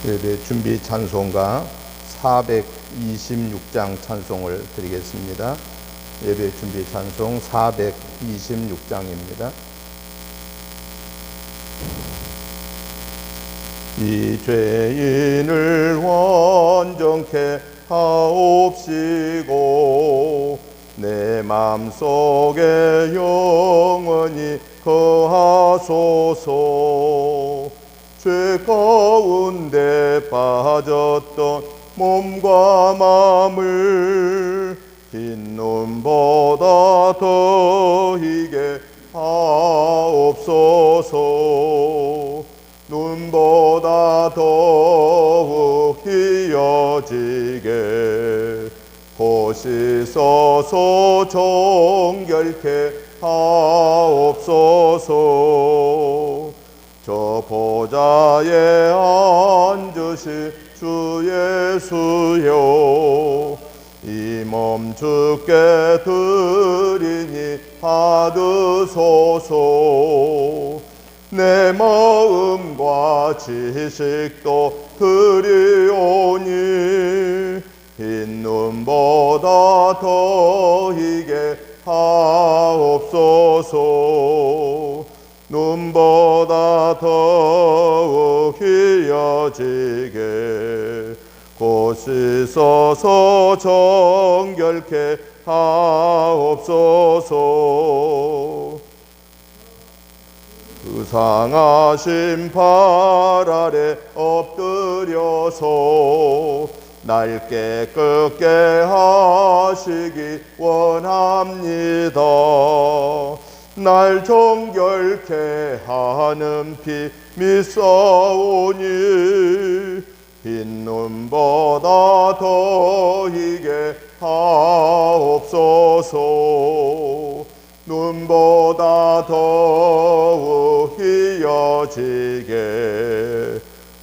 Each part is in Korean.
예배 준비 찬송가 426장 찬송을 드리겠습니다. 예배 준비 찬송 426장입니다. 이 죄인을 완전케 하옵시고 내 맘속에 영원히 거하소서. 죄 가운데 빠졌던 몸과 마음을 흰 눈보다 더 희게 하옵소서. 눈보다 더욱 희어지게 보시소서. 정결케 하옵소서. 저 보좌에 앉으신 주 예수여, 이 몸 주께 드리니 받으소서. 내 마음과 지식도 드리오니 흰 눈보다 더 희게 하옵소서. 눈보다 더욱 희어지게 고시소서. 정결케 하옵소서. 그 상하신 발 아래 엎드려서 날 깨끗게 하시기 원합니다. 날 정결케 하는 피 믿사오니 흰 눈보다 더 희게 하옵소서. 눈보다 더욱 희어지게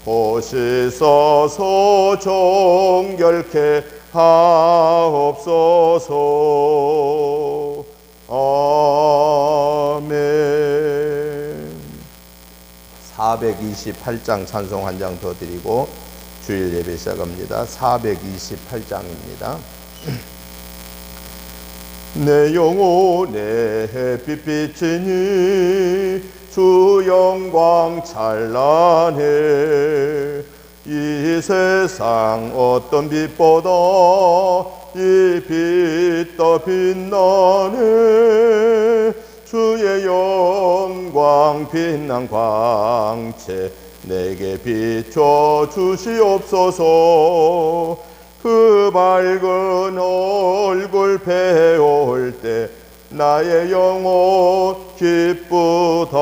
보시소서. 정결케 하옵소서. 아멘. 428장 찬송 한 장 더 드리고 주일 예배 시작합니다. 428장입니다. 내 영혼에 햇빛 비치니 주 영광 찬란해. 이 세상 어떤 빛보다 이 빛 더 빛나네. 주의 영광 빛난 광채 내게 비춰 주시옵소서. 그 밝은 얼굴 배울 때 나의 영혼 기쁘다.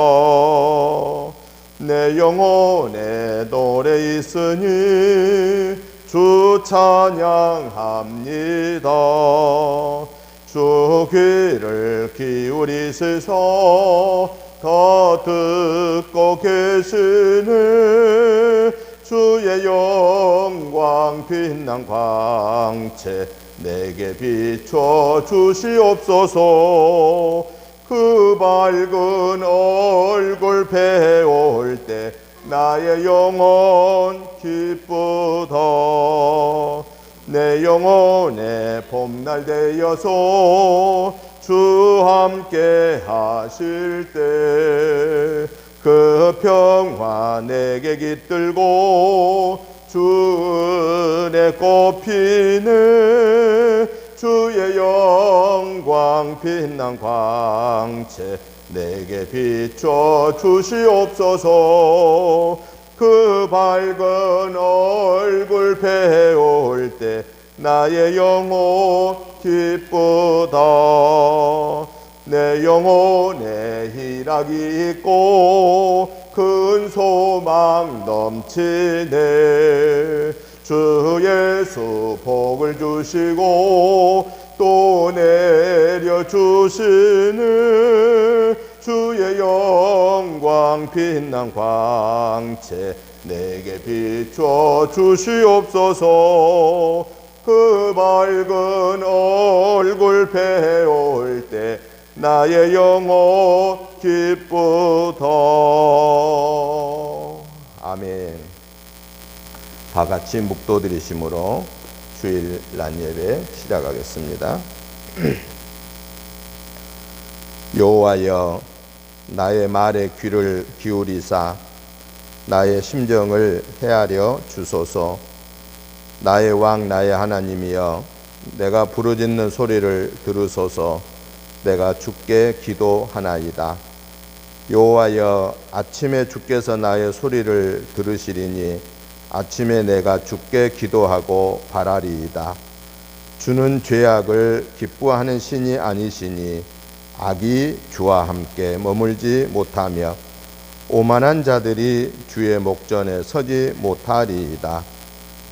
내 영혼에 노래 있으니 주 찬양합니다. 주 귀를 기울이시서 더 듣고 계시네. 주의 영광 빛난 광채 내게 비춰 주시옵소서. 그 밝은 얼굴 배울 때 나의 영혼 기쁘다. 내 영혼에 봄날 되어서 주 함께 하실 때 그 평화 내게 깃들고 주 은혜 꽃피네. 주의 영광 빛난 광채 내게 비춰 주시옵소서. 그 밝은 얼굴 배울 때 나의 영혼 기쁘다. 내 영혼에 희락이 있고 큰 소망 넘치네. 주 예수 복을 주시고 또 내려주시네. 주의 영광 빛난 광채 내게 비춰 주시옵소서. 그 밝은 얼굴 배울 때 나의 영혼 기쁘다. 아멘. 같이 묵도드리심으로 주일 난 예배 시작하겠습니다. 여호와여, 나의 말에 귀를 기울이사 나의 심정을 헤아려 주소서. 나의 왕 나의 하나님이여, 내가 부르짖는 소리를 들으소서. 내가 주께 기도하나이다. 여호와여, 아침에 주께서 나의 소리를 들으시리니 아침에 내가 주께 기도하고 바라리이다. 주는 죄악을 기뻐하는 신이 아니시니 악이 주와 함께 머물지 못하며 오만한 자들이 주의 목전에 서지 못하리이다.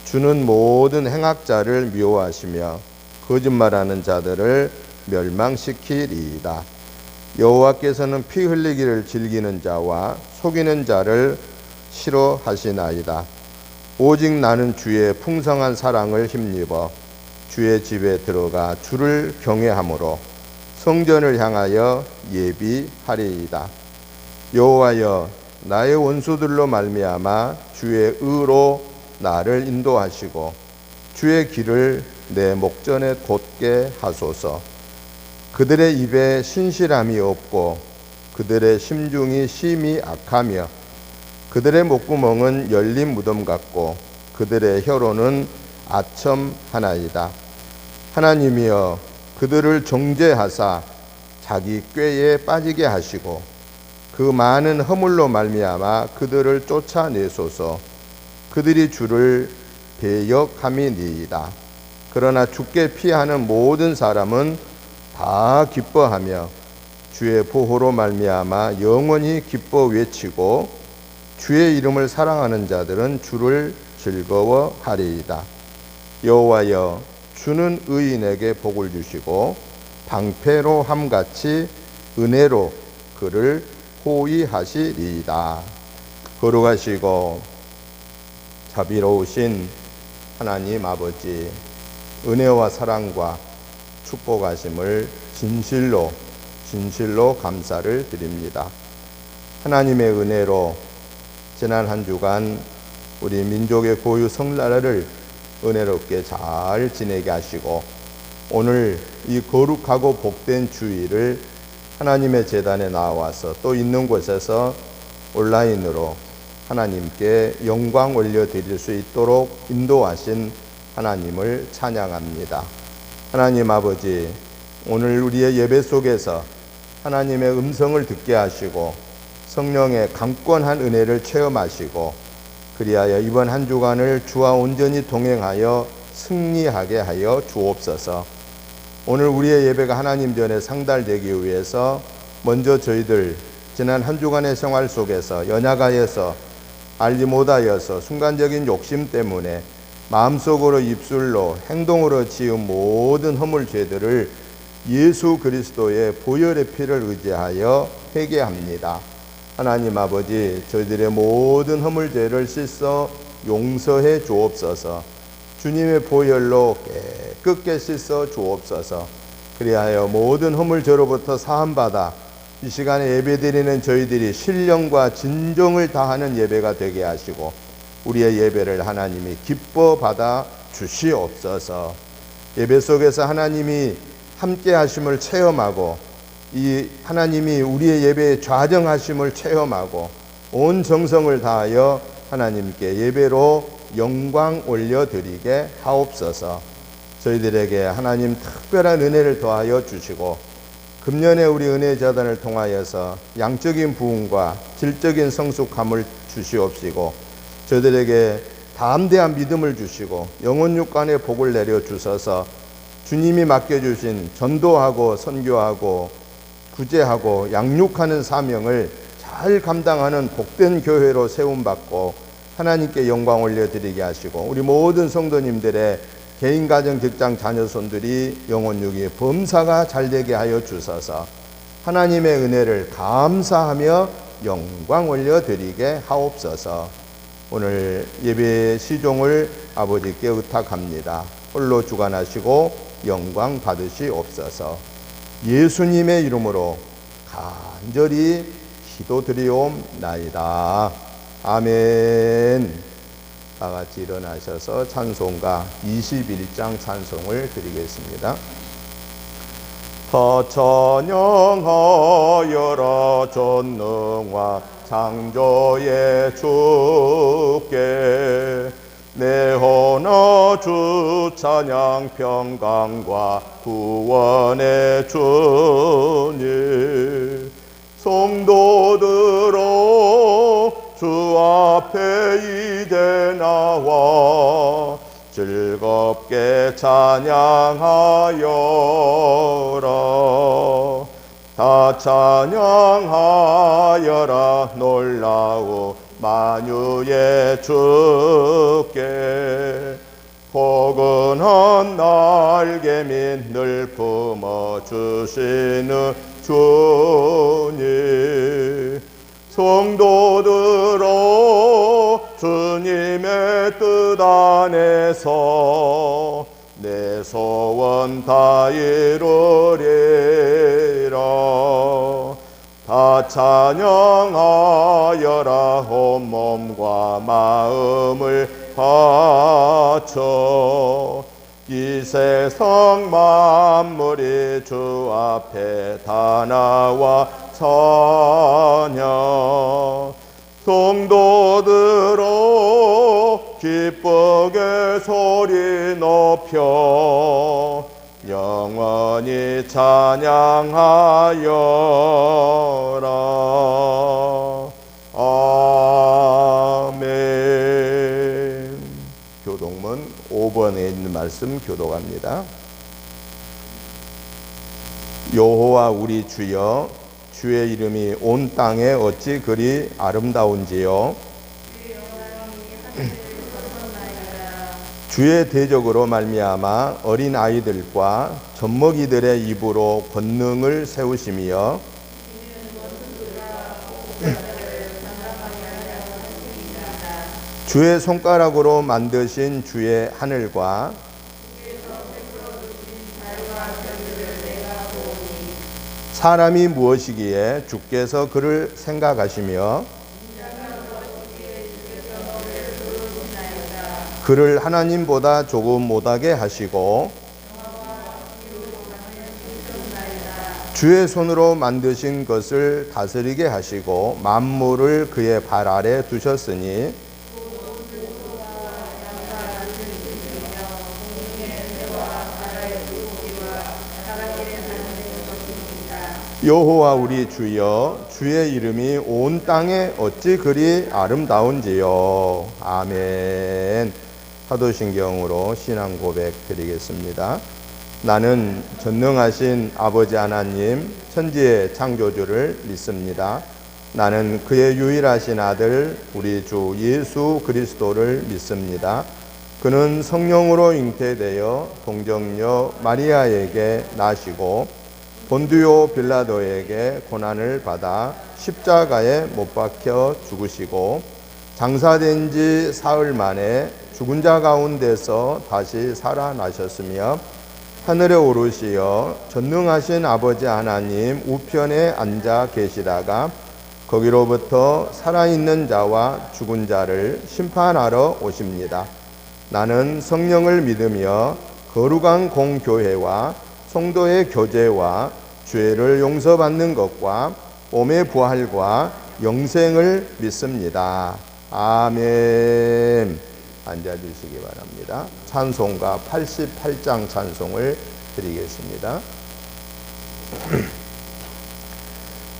주는 모든 행악자를 미워하시며 거짓말하는 자들을 멸망시키리이다. 여호와께서는 피 흘리기를 즐기는 자와 속이는 자를 싫어하시나이다. 오직 나는 주의 풍성한 사랑을 힘입어 주의 집에 들어가 주를 경외함으로 성전을 향하여 예비하리이다. 여호와여, 나의 원수들로 말미암아 주의 의로 나를 인도하시고 주의 길을 내 목전에 돋게 하소서. 그들의 입에 신실함이 없고 그들의 심중이 심히 악하며 그들의 목구멍은 열린 무덤 같고 그들의 혀로는 아첨 하나이다. 하나님이여, 그들을 정죄하사 자기 꾀에 빠지게 하시고 그 많은 허물로 말미암아 그들을 쫓아내소서. 그들이 주를 배역함이니이다. 그러나 주께 피하는 모든 사람은 다 기뻐하며 주의 보호로 말미암아 영원히 기뻐 외치고 주의 이름을 사랑하는 자들은 주를 즐거워하리이다. 여호와여, 주는 의인에게 복을 주시고 방패로 함같이 은혜로 그를 호위하시리이다. 거룩하시고 자비로우신 하나님 아버지, 은혜와 사랑과 축복하심을 진실로 감사를 드립니다. 하나님의 은혜로 지난 한 주간 우리 민족의 고유 성날을 은혜롭게 잘 지내게 하시고 오늘 이 거룩하고 복된 주일을 하나님의 제단에 나와서 또 있는 곳에서 온라인으로 하나님께 영광 올려드릴 수 있도록 인도하신 하나님을 찬양합니다. 하나님 아버지, 오늘 우리의 예배 속에서 하나님의 음성을 듣게 하시고 성령의 강권한 은혜를 체험하시고 그리하여 이번 한 주간을 주와 온전히 동행하여 승리하게 하여 주옵소서. 오늘 우리의 예배가 하나님 전에 상달되기 위해서 먼저 저희들 지난 한 주간의 생활 속에서 연약하여서 알지 못하여서 순간적인 욕심 때문에 마음속으로 입술로 행동으로 지은 모든 허물 죄들을 예수 그리스도의 보혈의 피를 의지하여 회개합니다. 하나님 아버지, 저희들의 모든 허물 죄를 씻어 용서해 주옵소서. 주님의 보혈로 깨끗게 씻어 주옵소서. 그리하여 모든 허물 죄로부터 사함받아 이 시간에 예배드리는 저희들이 신령과 진정을 다하는 예배가 되게 하시고 우리의 예배를 하나님이 기뻐 받아 주시옵소서. 예배 속에서 하나님이 함께 하심을 체험하고 이 하나님이 우리의 예배에 좌정하심을 체험하고 온 정성을 다하여 하나님께 예배로 영광 올려드리게 하옵소서. 저희들에게 하나님 특별한 은혜를 더하여 주시고 금년에 우리 은혜 재단을 통하여서 양적인 부흥과 질적인 성숙함을 주시옵시고 저희들에게 담대한 믿음을 주시고 영혼 육간의 복을 내려 주셔서 주님이 맡겨주신 전도하고 선교하고 구제하고 양육하는 사명을 잘 감당하는 복된 교회로 세움받고 하나님께 영광 올려드리게 하시고 우리 모든 성도님들의 개인, 가정, 직장, 자녀손들이 영혼육이 범사가 잘되게 하여 주셔서 하나님의 은혜를 감사하며 영광 올려드리게 하옵소서. 오늘 예배 시종을 아버지께 의탁합니다. 홀로 주관하시고 영광 받으시옵소서. 예수님의 이름으로 간절히 기도드리옵나이다. 아멘. 다 같이 일어나셔서 찬송가 21장 찬송을 드리겠습니다. 더 찬양하여라 전능과 창조의 주께 내 허나 주 찬양 평강과 구원의 주님 성도들아 주 앞에 이제 나와 즐겁게 찬양하여라 다 찬양하여라 놀라우 만유의 주께 포근한 날개 밑늘 품어주시는 주님 성도들아 주님의 뜻 안에서 내 소원 다 이루리라 다 찬양하여라 온몸과 마음을 바쳐 이 세상 만물이 주 앞에 다 나와 찬양 성도들아 기쁘게 소리 높여 영원히 찬양하여라. 아멘. 교독문 5번에 있는 말씀 교독합니다. 여호와 우리 주여 주의 이름이 온 땅에 어찌 그리 아름다운지요. 주의 대적으로 말미암아 어린 아이들과 젖먹이들의 입으로 권능을 세우시며 주의 손가락으로 만드신 주의 하늘과 사람이 무엇이기에 주께서 그를 생각하시며 그를 하나님보다 조금 못하게 하시고 주의 손으로 만드신 것을 다스리게 하시고 만물을 그의 발 아래 두셨으니 여호와 우리 주여 주의 이름이 온 땅에 어찌 그리 아름다운지요. 아멘. 사도신경으로 신앙 고백 드리겠습니다. 나는 전능하신 아버지 하나님 천지의 창조주를 믿습니다. 나는 그의 유일하신 아들 우리 주 예수 그리스도를 믿습니다. 그는 성령으로 잉태되어 동정녀 마리아에게 나시고 본디오 빌라도에게 고난을 받아 십자가에 못 박혀 죽으시고 장사된 지 사흘 만에 죽은 자 가운데서 다시 살아나셨으며 하늘에 오르시어 전능하신 아버지 하나님 우편에 앉아 계시다가 거기로부터 살아있는 자와 죽은 자를 심판하러 오십니다. 나는 성령을 믿으며 거룩한 공교회와 성도의 교제와 죄를 용서받는 것과 몸의 부활과 영생을 믿습니다. 아멘. 앉아주시기 바랍니다. 찬송가 88장 찬송을 드리겠습니다.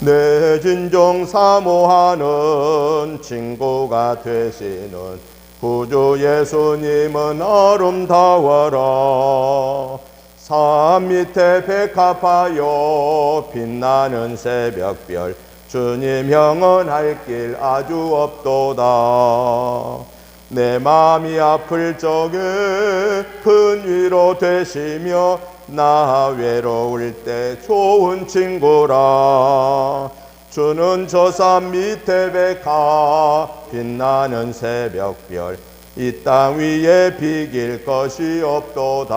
내 진정 사모하는 친구가 되시는 구주 예수님은 아름다워라. 산 밑에 백합하여 빛나는 새벽별 주님 영원할 길 아주 없도다. 내 마음이 아플 적에 큰 위로 되시며 나 외로울 때 좋은 친구라. 주는 저 산 밑에 백합 빛나는 새벽별 이 땅 위에 비길 것이 없도다.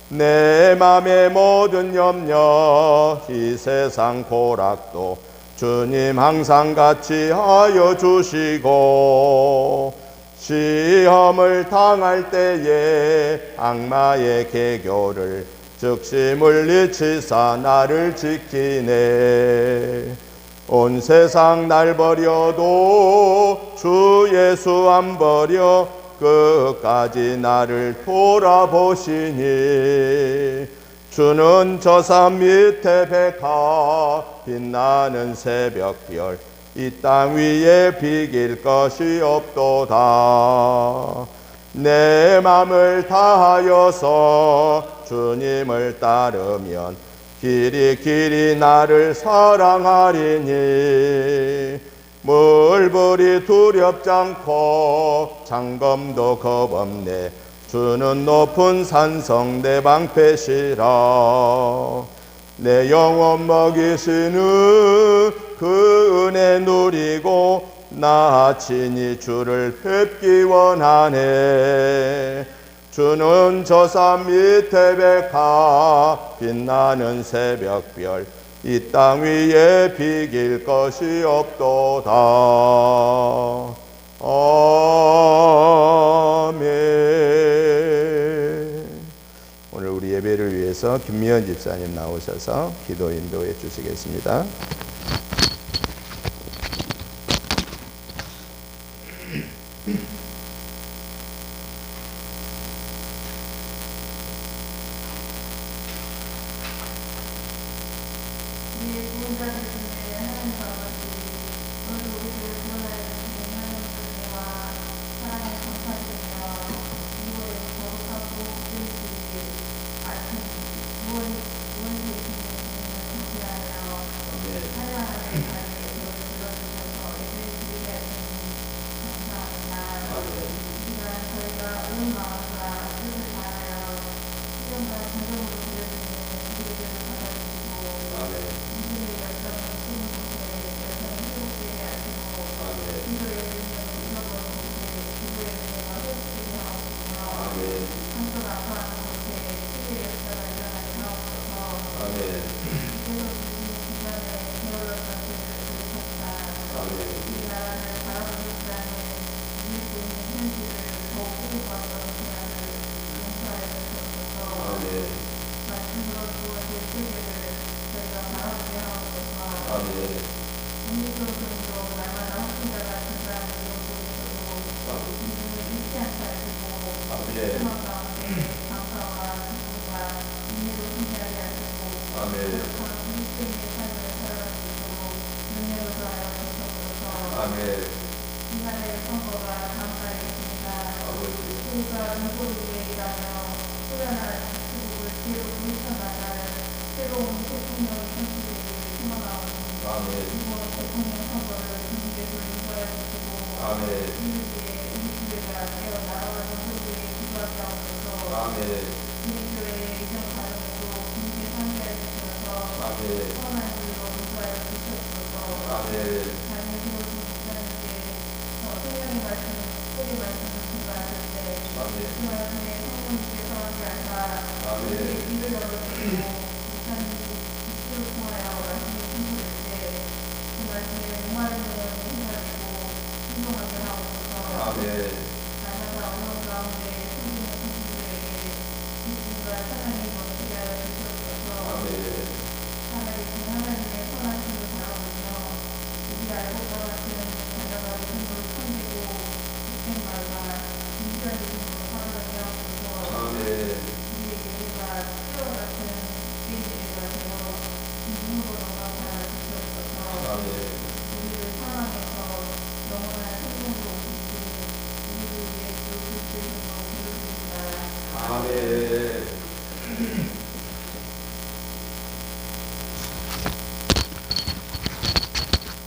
내 맘의 모든 염려 이 세상 고락도 주님 항상 같이 하여 주시고 시험을 당할 때에 악마의 계교를 즉시 물리치사 나를 지키네. 온 세상 날 버려도 주 예수 안 버려 끝까지 나를 돌아보시니. 주는 저 산 밑에 백화 빛나는 새벽별 이 땅 위에 비길 것이 없도다. 내 맘을 다하여서 주님을 따르면 길이 길이 나를 사랑하리니. 물불이 두렵지 않고 장검도 겁없네. 주는 높은 산성 내 방패시라. 내 영혼 먹이시는 그 은혜 누리고 나 친히 주를 뵙기 원하네. 주는 저 산 밑에 백화 빛나는 새벽별 이 땅 위에 비길 것이 없도다. 아멘. 오늘 우리 예배를 위해서 김미연 집사님 나오셔서 기도 인도해 주시겠습니다.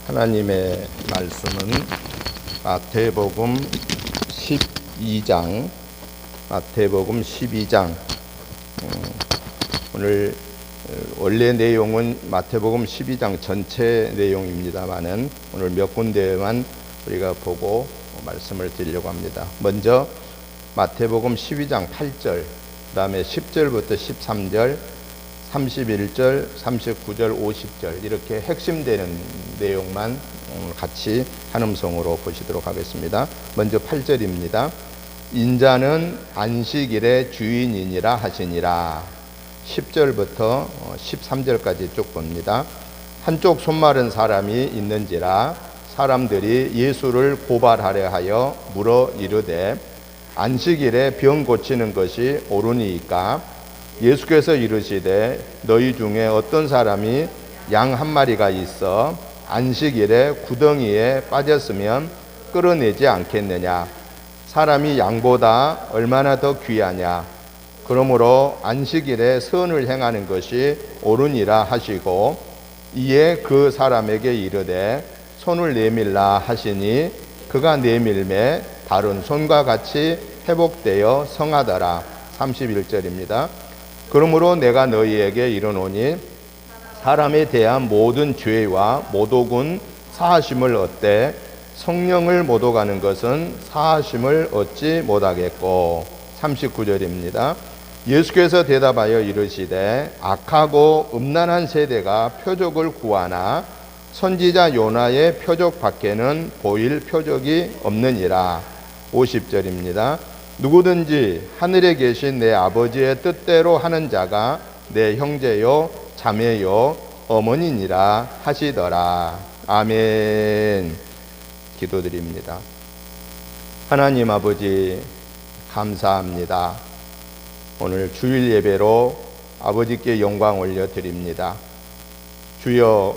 하나님의 말씀은 마태복음 12장 오늘 원래 내용은 마태복음 12장 전체 내용입니다만은 오늘 몇 군데만 우리가 보고 말씀을 드리려고 합니다. 먼저 마태복음 12장 8절, 그 다음에 10절부터 13절, 31절, 39절, 50절 이렇게 핵심되는 내용만 오늘 같이 한 음성으로 보시도록 하겠습니다. 먼저 8절입니다. 인자는 안식일의 주인이니라 하시니라. 10절부터 13절까지 쭉 봅니다. 한쪽 손마른 사람이 있는지라 사람들이 예수를 고발하려 하여 물어 이르되 안식일에 병 고치는 것이 옳으니이까? 예수께서 이르시되 너희 중에 어떤 사람이 양 한 마리가 있어 안식일에 구덩이에 빠졌으면 끌어내지 않겠느냐? 사람이 양보다 얼마나 더 귀하냐? 그러므로 안식일에 선을 행하는 것이 옳으니라 하시고 이에 그 사람에게 이르되 손을 내밀라 하시니 그가 내밀매 다른 손과 같이 회복되어 성하더라. 31절입니다. 그러므로 내가 너희에게 이르노니 사람에 대한 모든 죄와 모독은 사하심을 얻되 성령을 모독하는 것은 사하심을 얻지 못하겠고. 39절입니다. 예수께서 대답하여 이르시되 악하고 음란한 세대가 표적을 구하나 선지자 요나의 표적 밖에는 보일 표적이 없느니라. 50절입니다. 누구든지 하늘에 계신 내 아버지의 뜻대로 하는 자가 내 형제요 자매요 어머니니라 하시더라. 아멘. 기도드립니다. 하나님 아버지 감사합니다. 오늘 주일 예배로 아버지께 영광 올려드립니다. 주여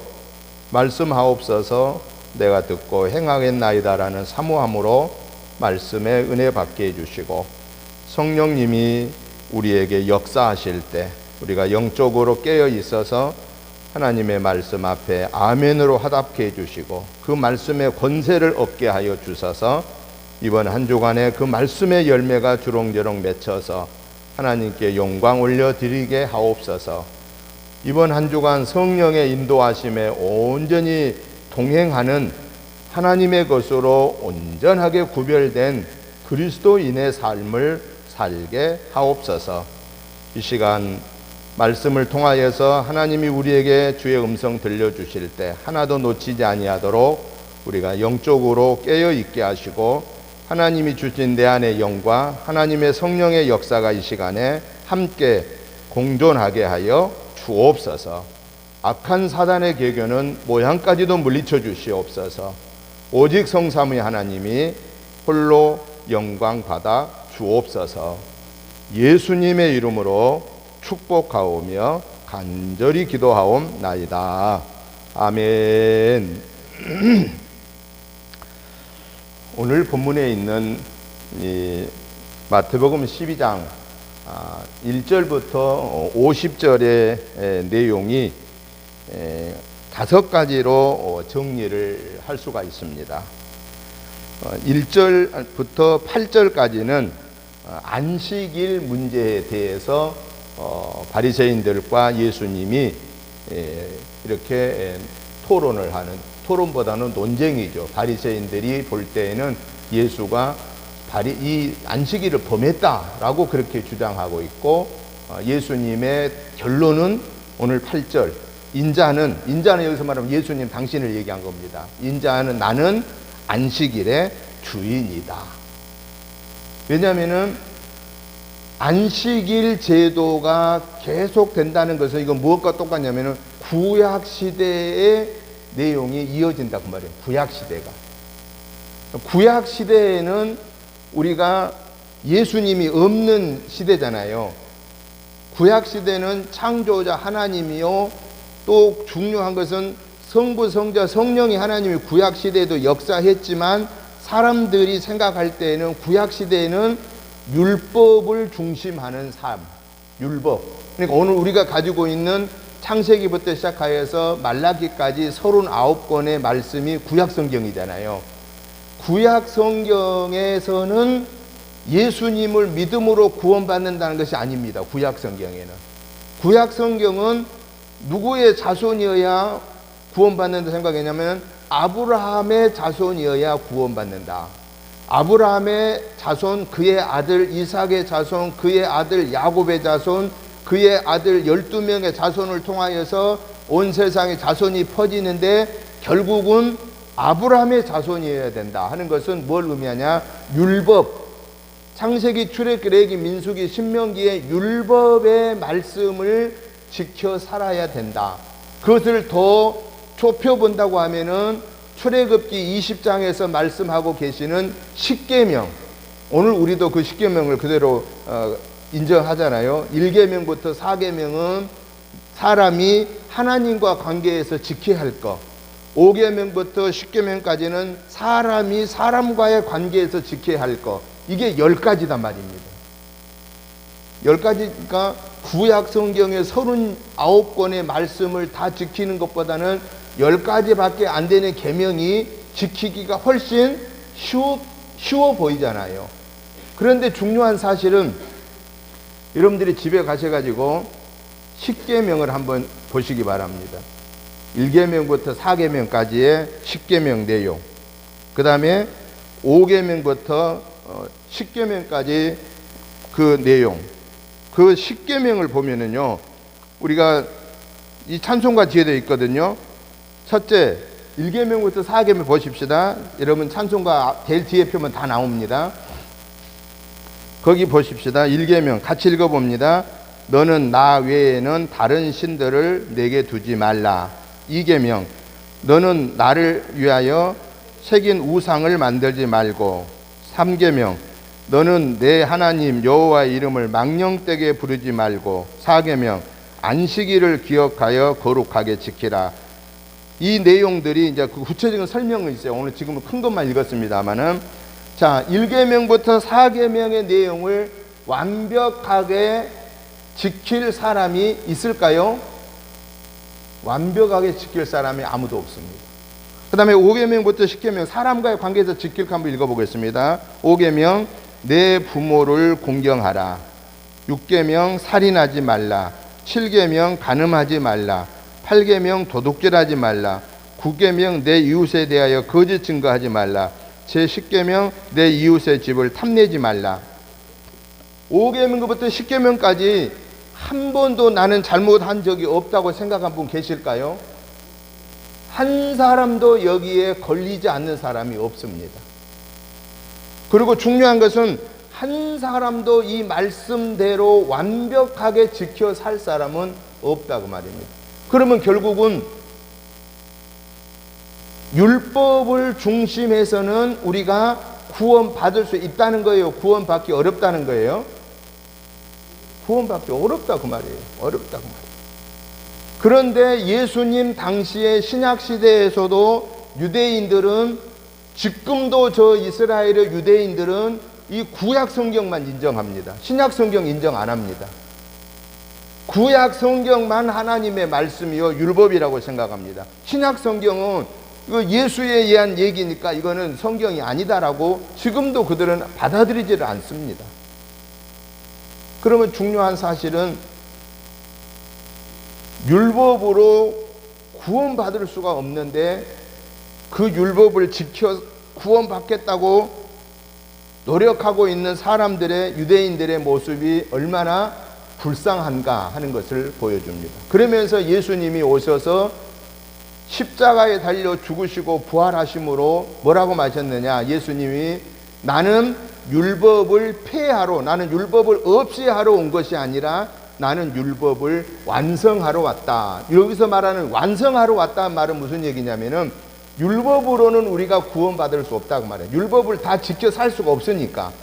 말씀하옵소서. 내가 듣고 행하겠나이다라는 사모함으로 말씀에 은혜 받게 해주시고 성령님이 우리에게 역사하실 때 우리가 영적으로 깨어 있어서 하나님의 말씀 앞에 아멘으로 화답케 해주시고 그 말씀의 권세를 얻게 하여 주셔서 이번 한 주간에 그 말씀의 열매가 주렁주렁 맺혀서 하나님께 영광 올려드리게 하옵소서. 이번 한 주간 성령의 인도하심에 온전히 동행하는 하나님의 것으로 온전하게 구별된 그리스도인의 삶을 살게 하옵소서. 이 시간 말씀을 통하여서 하나님이 우리에게 주의 음성 들려주실 때 하나도 놓치지 아니하도록 우리가 영적으로 깨어 있게 하시고 하나님이 주신 내 안의 영과 하나님의 성령의 역사가 이 시간에 함께 공존하게 하여 주옵소서. 악한 사단의 계교는 모양까지도 물리쳐 주시옵소서. 오직 성삼위 하나님이 홀로 영광 받아 주옵소서. 예수님의 이름으로 축복하오며 간절히 기도하옵나이다. 아멘. 오늘 본문에 있는 이 마태복음 12장 1절부터 50절의 내용이 5가지로 정리를 할 수가 있습니다. 1절부터 8절까지는 안식일 문제에 대해서 바리새인들과 예수님이 이렇게 토론을 하는, 토론보다는 논쟁이죠. 바리새인들이 볼 때에는 예수가 이 안식일을 범했다라고 그렇게 주장하고 있고 예수님의 결론은 오늘 8절 인자는 여기서 말하면 예수님 당신을 얘기한 겁니다. 인자는 나는 안식일의 주인이다. 왜냐하면은 안식일 제도가 계속 된다는 것은 이건 무엇과 똑같냐면은 구약 시대의 내용이 이어진다 그 말이에요. 구약 시대가. 구약 시대에는 우리가 예수님이 없는 시대잖아요. 구약 시대는 창조자 하나님이요, 또 중요한 것은 성부, 성자, 성령이 하나님이 구약 시대에도 역사했지만 사람들이 생각할 때에는 구약 시대에는 율법을 중심하는 삶, 율법. 그러니까 오늘 우리가 가지고 있는 창세기부터 시작하여서 말라기까지 39권의 말씀이 구약 성경이잖아요. 구약 성경에서는 예수님을 믿음으로 구원받는다는 것이 아닙니다. 구약 성경에는. 구약 성경은 누구의 자손이어야 구원받는다 생각했냐면 아브라함의 자손이어야 구원받는다. 아브라함의 자손, 그의 아들 이삭의 자손, 그의 아들 야곱의 자손, 그의 아들 12명의 자손을 통하여서 온 세상에 자손이 퍼지는데 결국은 아브라함의 자손이어야 된다 하는 것은 뭘 의미하냐? 율법, 창세기, 출애굽기, 레위기, 민수기, 신명기의 율법의 말씀을 지켜 살아야 된다. 그것을 더 좁혀본다고 하면은 출애굽기 20장에서 말씀하고 계시는 십계명, 오늘 우리도 그 십계명을 그대로 인정하잖아요. 1계명부터 4계명은 사람이 하나님과 관계에서 지켜야 할 것, 5계명부터 10계명까지는 사람이 사람과의 관계에서 지켜야 할 것, 이게 10가지단 말입니다. 10가지니까 구약 성경의 39권의 말씀을 다 지키는 것보다는 10가지밖에 안 되는 계명이 지키기가 훨씬 쉬워 보이잖아요. 그런데 중요한 사실은 여러분들이 집에 가셔가지고 10계명을 한번 보시기 바랍니다. 1계명부터 4계명까지의 10계명 내용, 그 다음에 5계명부터 10계명까지 그 내용, 그 10계명을 보면은요, 우리가 이 찬송가 뒤에 되어 있거든요. 첫째, 1계명부터 4계명 보십시다. 여러분 찬송가 제일 뒤에 펴면 다 나옵니다. 거기 보십시다. 1계명 같이 읽어봅니다. 너는 나 외에는 다른 신들을 내게 두지 말라. 2계명, 너는 나를 위하여 새긴 우상을 만들지 말고. 3계명, 너는 내 하나님 여호와의 이름을 망령되게 부르지 말고. 4계명, 안식일을 기억하여 거룩하게 지키라. 이 내용들이 이제 그 구체적인 설명이 있어요. 오늘 지금은 큰 것만 읽었습니다만은, 자, 1계명부터 4계명의 내용을 완벽하게 지킬 사람이 있을까요? 완벽하게 지킬 사람이 아무도 없습니다. 그 다음에 5계명부터 10계명, 사람과의 관계에서 지킬 거 한번 읽어보겠습니다. 5계명, 내 부모를 공경하라. 6계명, 살인하지 말라. 7계명, 간음하지 말라. 8계명, 도둑질하지 말라. 9계명, 내 이웃에 대하여 거짓 증거하지 말라. 제10계명, 내 이웃의 집을 탐내지 말라. 5계명부터 10계명까지 한 번도 나는 잘못한 적이 없다고 생각한 분 계실까요? 한 사람도 여기에 걸리지 않는 사람이 없습니다. 그리고 중요한 것은 한 사람도 이 말씀대로 완벽하게 지켜 살 사람은 없다고 말입니다. 그러면 결국은 율법을 중심해서는 우리가 구원받을 수 있다는 거예요? 구원받기 어렵다는 거예요? 구원받기 어렵다고 말이에요. 어렵다고 말이에요. 그런데 예수님 당시의 신약시대에서도 유대인들은, 지금도 저 이스라엘의 유대인들은 이 구약 성경만 인정합니다. 신약 성경 인정 안 합니다. 구약 성경만 하나님의 말씀이요 율법이라고 생각합니다. 신약 성경은 예수에 의한 얘기니까 이거는 성경이 아니다라고 지금도 그들은 받아들이지를 않습니다. 그러면 중요한 사실은 율법으로 구원받을 수가 없는데 그 율법을 지켜 구원받겠다고 노력하고 있는 사람들의, 유대인들의 모습이 얼마나 불쌍한가 하는 것을 보여줍니다. 그러면서 예수님이 오셔서 십자가에 달려 죽으시고 부활하심으로 뭐라고 말하셨느냐? 예수님이 나는 율법을 폐하러, 나는 율법을 없이 하러 온 것이 아니라 나는 율법을 완성하러 왔다. 여기서 말하는 완성하러 왔다는 말은 무슨 얘기냐면은 율법으로는 우리가 구원받을 수 없다고 말해요. 율법을 다 지켜 살 수가 없으니까.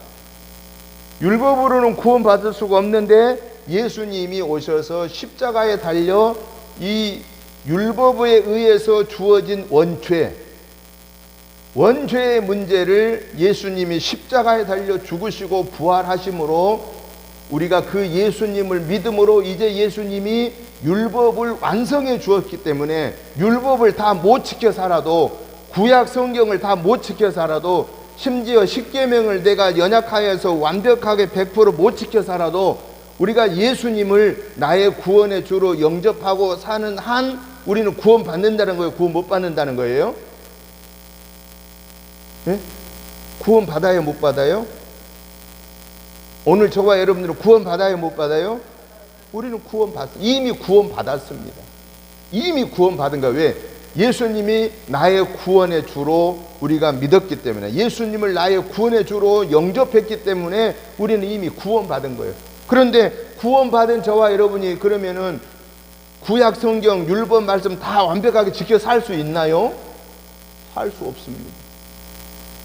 율법으로는 구원받을 수가 없는데 예수님이 오셔서 십자가에 달려 이 율법에 의해서 주어진 원죄의 문제를 예수님이 십자가에 달려 죽으시고 부활하심으로 우리가 그 예수님을 믿음으로 이제 예수님이 율법을 완성해 주었기 때문에 율법을 다 못 지켜 살아도, 구약 성경을 다 못 지켜 살아도, 심지어 십계명을 내가 연약하여서 완벽하게 100% 못 지켜 살아도 우리가 예수님을 나의 구원의 주로 영접하고 사는 한 우리는 구원 받는다는 거예요? 구원 못 받는다는 거예요? 네? 구원 받아요? 못 받아요? 오늘 저와 여러분들은 구원 받아요? 못 받아요? 우리는 이미 구원 받았습니다. 이미 구원 받은 거예요. 왜? 예수님이 나의 구원의 주로 우리가 믿었기 때문에, 예수님을 나의 구원의 주로 영접했기 때문에 우리는 이미 구원받은 거예요. 그런데 구원받은 저와 여러분이 그러면은 구약 성경 율법 말씀 다 완벽하게 지켜 살 수 있나요? 살 수 없습니다.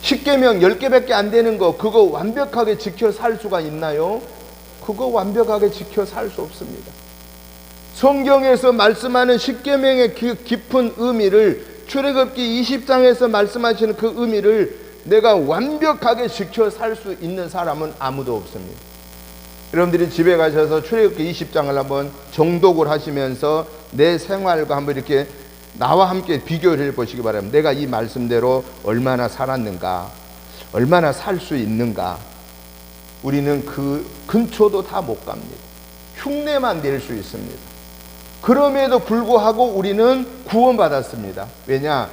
십계명 10개밖에 안 되는 거, 그거 완벽하게 지켜 살 수가 있나요? 그거 완벽하게 지켜 살 수 없습니다. 성경에서 말씀하는 십계명의 깊은 의미를, 출애굽기 20장에서 말씀하시는 그 의미를 내가 완벽하게 지켜 살 수 있는 사람은 아무도 없습니다. 여러분들이 집에 가셔서 출애굽기 20장을 한번 정독을 하시면서 내 생활과 한번 이렇게 나와 함께 비교를 해보시기 바랍니다. 내가 이 말씀대로 얼마나 살았는가, 얼마나 살 수 있는가. 우리는 그 근처도 다 못 갑니다. 흉내만 낼 수 있습니다. 그럼에도 불구하고 우리는 구원받았습니다. 왜냐?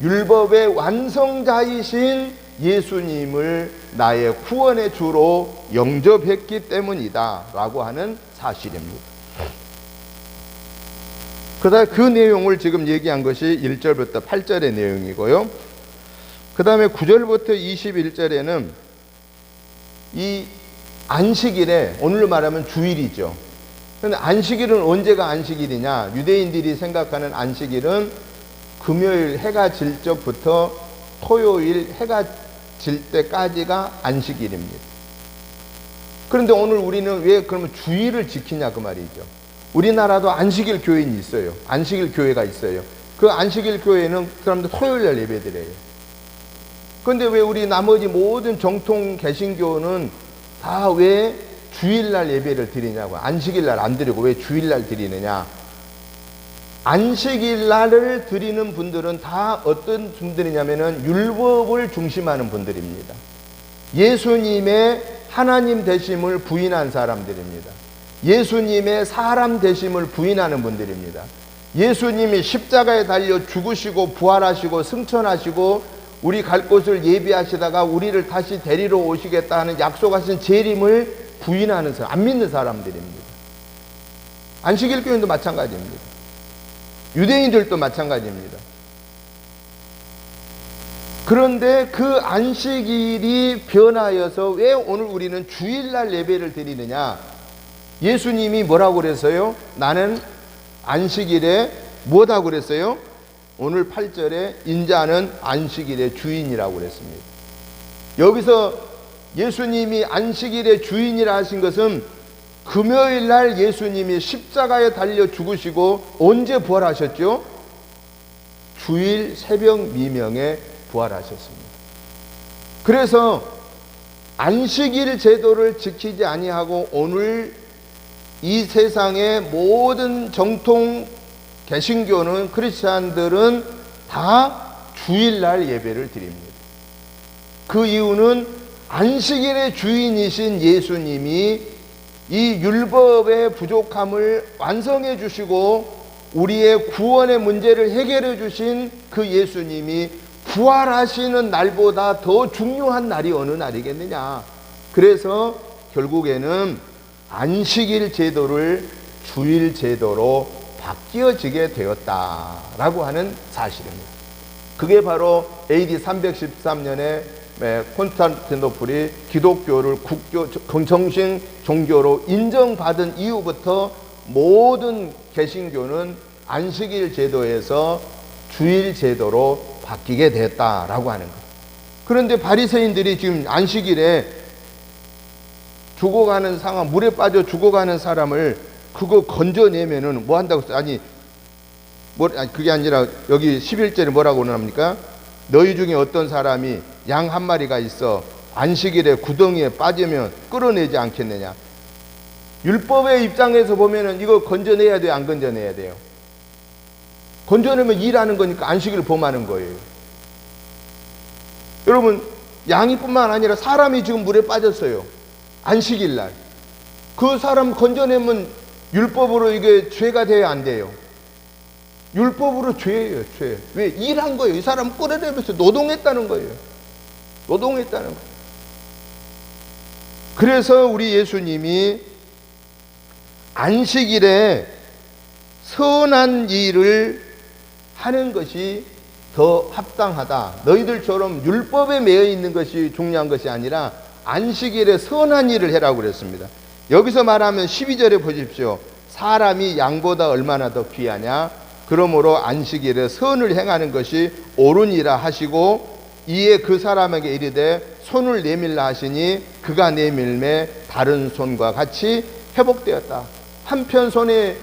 율법의 완성자이신 예수님을 나의 구원의 주로 영접했기 때문이다 라고 하는 사실입니다. 그다음 그 내용을 지금 얘기한 것이 1절부터 8절의 내용이고요. 그 다음에 9절부터 21절에는 이 안식일에, 오늘로 말하면 주일이죠. 그런데 안식일은 언제가 안식일이냐? 유대인들이 생각하는 안식일은 금요일 해가 질 적부터 토요일 해가 질 때까지가 안식일입니다. 그런데 오늘 우리는 왜 그러면 주일을 지키냐 그 말이죠. 우리나라도 안식일 교인이 있어요. 안식일 교회가 있어요. 그 안식일 교회는 그 사람들 토요일날 예배드려요. 그런데 왜 우리 나머지 모든 정통 개신교는 다 왜 주일날 예배를 드리냐고. 안식일날 안 드리고 왜 주일날 드리느냐. 안식일날을 드리는 분들은 다 어떤 분들이냐면은 율법을 중심하는 분들입니다. 예수님의 하나님 되심을 부인한 사람들입니다. 예수님의 사람 되심을 부인하는 분들입니다. 예수님이 십자가에 달려 죽으시고 부활하시고 승천하시고 우리 갈 곳을 예비하시다가 우리를 다시 데리러 오시겠다는 약속하신 재림을 부인하는 사람, 안 믿는 사람들입니다. 안식일 교인도 마찬가지입니다. 유대인들도 마찬가지입니다. 그런데 그 안식일이 변하여서 왜 오늘 우리는 주일날 예배를 드리느냐? 예수님이 뭐라고 그랬어요? 나는 안식일에 뭐라고 그랬어요? 오늘 8절에 인자는 안식일의 주인이라고 그랬습니다. 여기서 예수님이 안식일의 주인이라 하신 것은 금요일날 예수님이 십자가에 달려 죽으시고 언제 부활하셨죠? 주일 새벽 미명에 부활하셨습니다. 그래서 안식일 제도를 지키지 아니하고 오늘 이 세상의 모든 정통 개신교는, 크리스찬들은 다 주일날 예배를 드립니다. 그 이유는 안식일의 주인이신 예수님이 이 율법의 부족함을 완성해 주시고 우리의 구원의 문제를 해결해 주신 그 예수님이 부활하시는 날보다 더 중요한 날이 어느 날이겠느냐. 그래서 결국에는 안식일 제도를 주일 제도로 바뀌어지게 되었다라고 하는 사실입니다. 그게 바로 AD 313년에 콘스탄티노플이 기독교를 정신 종교로 인정받은 이후부터 모든 개신교는 안식일 제도에서 주일 제도로 바뀌게 됐다라고 하는 거예요. 그런데 바리새인들이 지금 안식일에 죽어가는 상황, 물에 빠져 죽어가는 사람을 그거 건져내면은 뭐 한다고 했어요? 아니 그게 아니라 여기 11절에 뭐라고 나옵니까? 너희 중에 어떤 사람이 양 한 마리가 있어 안식일에 구덩이에 빠지면 끌어내지 않겠느냐. 율법의 입장에서 보면은 이거 건져내야 돼요, 안 건져내야 돼요? 건져내면 일하는 거니까 안식일을 범하는 거예요. 여러분, 양이뿐만 아니라 사람이 지금 물에 빠졌어요. 안식일 날. 그 사람 건져내면 율법으로 이게 죄가 돼야 안 돼요? 율법으로 죄예요, 죄. 왜? 일한 거예요. 이 사람 끌어내면서 노동했다는 거예요. 노동했다는 거예요. 그래서 우리 예수님이 안식일에 선한 일을 하는 것이 더 합당하다. 너희들처럼 율법에 매여 있는 것이 중요한 것이 아니라 안식일에 선한 일을 해라고 그랬습니다. 여기서 말하면 12절에 보십시오. 사람이 양보다 얼마나 더 귀하냐. 그러므로 안식일에 선을 행하는 것이 옳으니라 하시고, 이에 그 사람에게 이르되 손을 내밀라 하시니 그가 내밀매 다른 손과 같이 회복되었다. 한편 손에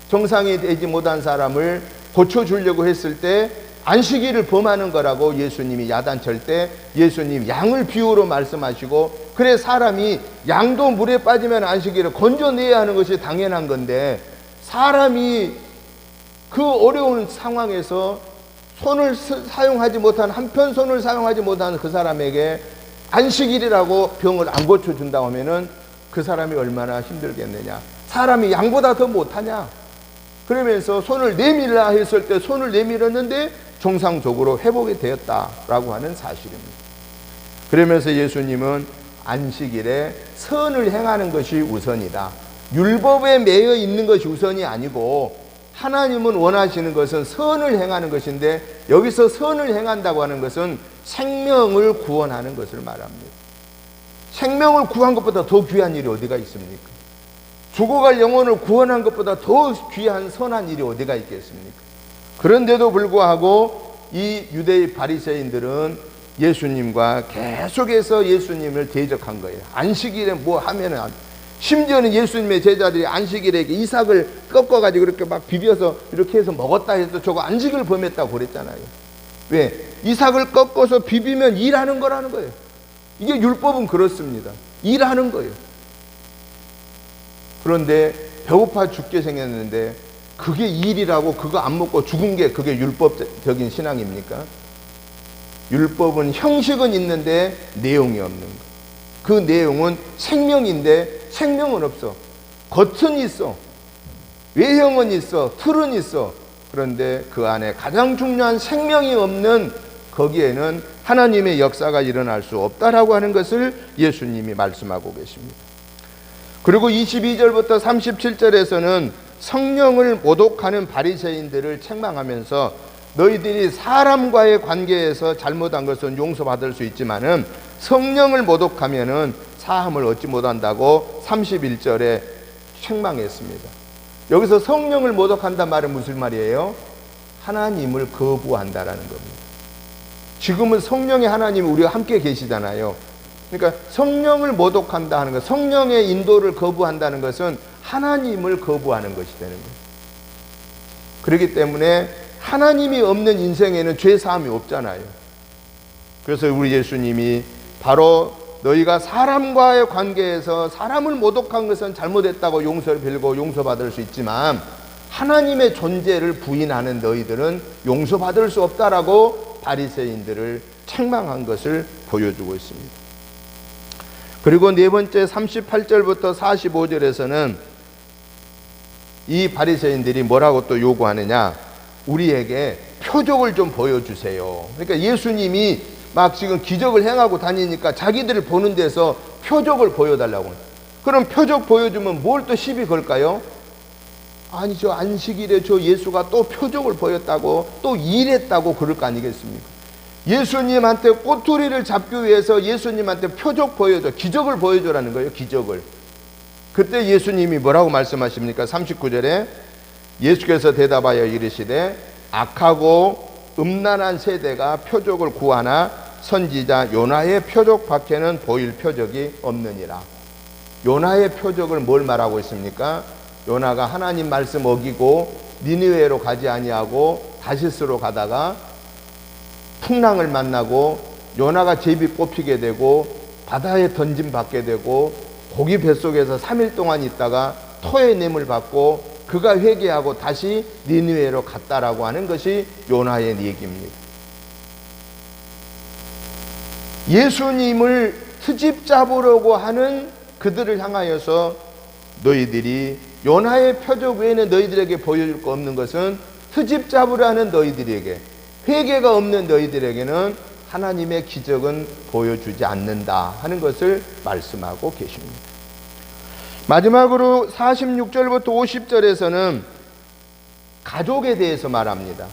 정상이 되지 못한 사람을 고쳐주려고 했을 때 안식일을 범하는 거라고 예수님이 야단칠 때 예수님 양을 비유로 말씀하시고, 그래 사람이 양도 물에 빠지면 안식일을 건져내야 하는 것이 당연한 건데, 사람이 그 어려운 상황에서 손을 사용하지 못한, 한편 손을 사용하지 못한 그 사람에게 안식일이라고 병을 안 고쳐준다고 하면은 그 사람이 얼마나 힘들겠느냐. 사람이 양보다 더 못하냐. 그러면서 손을 내밀라 했을 때 손을 내밀었는데 정상적으로 회복이 되었다라고 하는 사실입니다. 그러면서 예수님은 안식일에 선을 행하는 것이 우선이다. 율법에 매여 있는 것이 우선이 아니고 하나님은 원하시는 것은 선을 행하는 것인데, 여기서 선을 행한다고 하는 것은 생명을 구원하는 것을 말합니다. 생명을 구한 것보다 더 귀한 일이 어디가 있습니까? 죽어갈 영혼을 구원한 것보다 더 귀한 선한 일이 어디가 있겠습니까? 그런데도 불구하고 이 유대의 바리새인들은 예수님과 계속해서 예수님을 대적한 거예요. 안식일에 뭐 하면은, 심지어는 예수님의 제자들이 안식일에 이삭을 꺾어가지고 이렇게 막 비벼서 이렇게 해서 먹었다 해서 저거 안식을 범했다고 그랬잖아요. 왜? 이삭을 꺾어서 비비면 일하는 거라는 거예요. 이게 율법은 그렇습니다. 일하는 거예요. 그런데 배고파 죽게 생겼는데 그게 일이라고 그거 안 먹고 죽은 게 그게 율법적인 신앙입니까? 율법은 형식은 있는데 내용이 없는 거. 그 내용은 생명인데 생명은 없어. 겉은 있어. 외형은 있어. 틀은 있어. 그런데 그 안에 가장 중요한 생명이 없는 거기에는 하나님의 역사가 일어날 수 없다라고 하는 것을 예수님이 말씀하고 계십니다. 그리고 22절부터 37절에서는 성령을 모독하는 바리새인들을 책망하면서 너희들이 사람과의 관계에서 잘못한 것은 용서받을 수 있지만은 성령을 모독하면은 사함을 얻지 못한다고 31절에 책망했습니다. 여기서 성령을 모독한다는 말은 무슨 말이에요? 하나님을 거부한다라는 겁니다. 지금은 성령의 하나님이 우리와 함께 계시잖아요. 그러니까 성령을 모독한다 하는 것, 성령의 인도를 거부한다는 것은 하나님을 거부하는 것이 되는 거예요. 그렇기 때문에 하나님이 없는 인생에는 죄 사함이 없잖아요. 그래서 우리 예수님이 바로 너희가 사람과의 관계에서 사람을 모독한 것은 잘못했다고 용서를 빌고 용서받을 수 있지만 하나님의 존재를 부인하는 너희들은 용서받을 수 없다라고 바리새인들을 책망한 것을 보여주고 있습니다. 그리고 네 번째 38절부터 45절에서는 이 바리새인들이 뭐라고 또 요구하느냐, 우리에게 표적을 좀 보여주세요. 그러니까 예수님이 막 지금 기적을 행하고 다니니까 자기들을 보는 데서 표적을 보여달라고. 그럼 표적 보여주면 뭘 또 시비 걸까요? 아니 저 안식일에 저 예수가 또 표적을 보였다고 또 일했다고 그럴 거 아니겠습니까? 예수님한테 꼬투리를 잡기 위해서 예수님한테 표적 보여줘, 기적을 보여줘라는 거예요. 기적을. 그때 예수님이 뭐라고 말씀하십니까? 39절에 예수께서 대답하여 이르시되 악하고 음란한 세대가 표적을 구하나 선지자 요나의 표적 밖에는 보일 표적이 없느니라. 요나의 표적을 뭘 말하고 있습니까? 요나가 하나님 말씀 어기고 니느웨로 가지 아니하고 다시스로 가다가 풍랑을 만나고 요나가 제비 뽑히게 되고 바다에 던짐 받게 되고 고기 뱃속에서 3일 동안 있다가 토의 nem을 받고 그가 회개하고 다시 니느웨로 갔다라고 하는 것이 요나의 얘기입니다. 예수님을 트집 잡으려고 하는 그들을 향하여서 너희들이 요나의 표적 외에는 너희들에게 보여줄 거 없는 것은 트집 잡으려 하는 너희들에게, 회개가 없는 너희들에게는 하나님의 기적은 보여주지 않는다 하는 것을 말씀하고 계십니다. 마지막으로 46절부터 50절에서는 가족에 대해서 말합니다.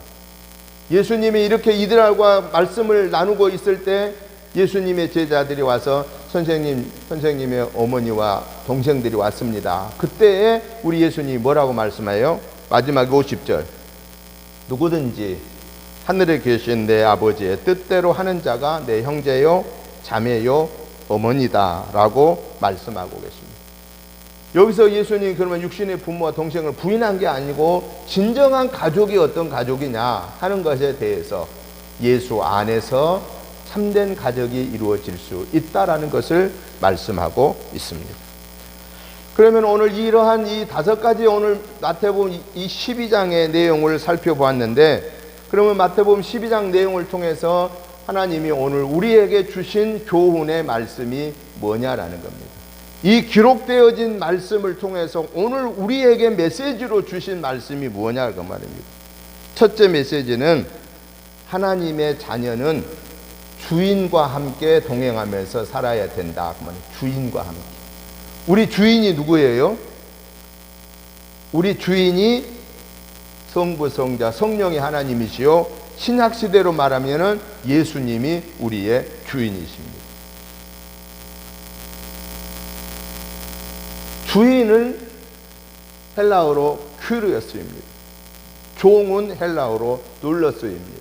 예수님이 이렇게 이들과 말씀을 나누고 있을 때 예수님의 제자들이 와서 선생님의 어머니와 동생들이 왔습니다. 그때에 우리 예수님이 뭐라고 말씀해요? 마지막 50절. 누구든지 하늘에 계신 내 아버지의 뜻대로 하는 자가 내 형제요, 자매요, 어머니다 라고 말씀하고 계십니다. 여기서 예수님이 그러면 육신의 부모와 동생을 부인한 게 아니고 진정한 가족이 어떤 가족이냐 하는 것에 대해서 예수 안에서 참된 가족이 이루어질 수 있다라는 것을 말씀하고 있습니다. 그러면 오늘 이러한 이 5가지 오늘 마태복음 이 12장의 내용을 살펴보았는데, 그러면 마태복음 12장 내용을 통해서 하나님이 오늘 우리에게 주신 교훈의 말씀이 뭐냐라는 겁니다. 이 기록되어진 말씀을 통해서 오늘 우리에게 메시지로 주신 말씀이 뭐냐 그 말입니다. 첫째 메시지는 하나님의 자녀는 주인과 함께 동행하면서 살아야 된다. 주인과 함께. 우리 주인이 누구예요? 우리 주인이 성부, 성자, 성령의 하나님이시요, 신약시대로 말하면 예수님이 우리의 주인이십니다. 주인은 헬라어로 큐리어스입니다. 종은 헬라어로 눌러스입니다.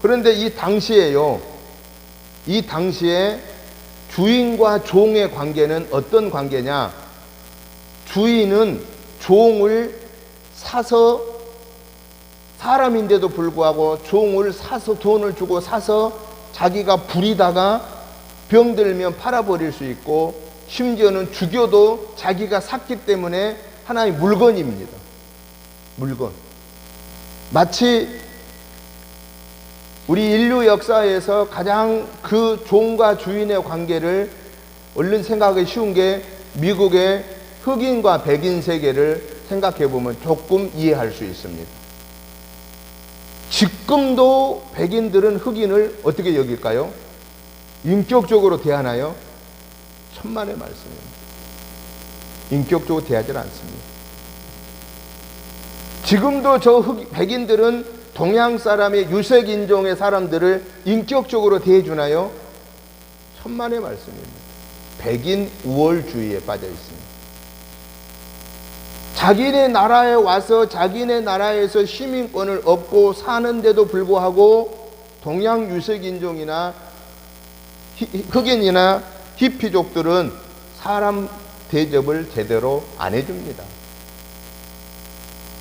그런데 이 당시에 주인과 종의 관계는 어떤 관계냐? 주인은 종을 사서, 사람인데도 불구하고 종을 사서, 돈을 주고 사서 자기가 부리다가 병들면 팔아버릴 수 있고, 심지어는 죽여도 자기가 샀기 때문에 하나의 물건입니다. 물건. 마치 우리 인류 역사에서 가장 그 종과 주인의 관계를 얼른 생각하기 쉬운 게 미국의 흑인과 백인 세계를 생각해 보면 조금 이해할 수 있습니다. 지금도 백인들은 흑인을 어떻게 여길까요? 인격적으로 대하나요? 천만의 말씀입니다. 인격적으로 대하지 않습니다. 지금도 백인들은 동양 사람의 유색 인종의 사람들을 인격적으로 대해주나요? 천만의 말씀입니다. 백인 우월주의에 빠져 있습니다. 자기네 나라에 와서 자기네 나라에서 시민권을 얻고 사는데도 불구하고 동양 유색 인종이나 흑인이나 히피족들은 사람 대접을 제대로 안 해줍니다.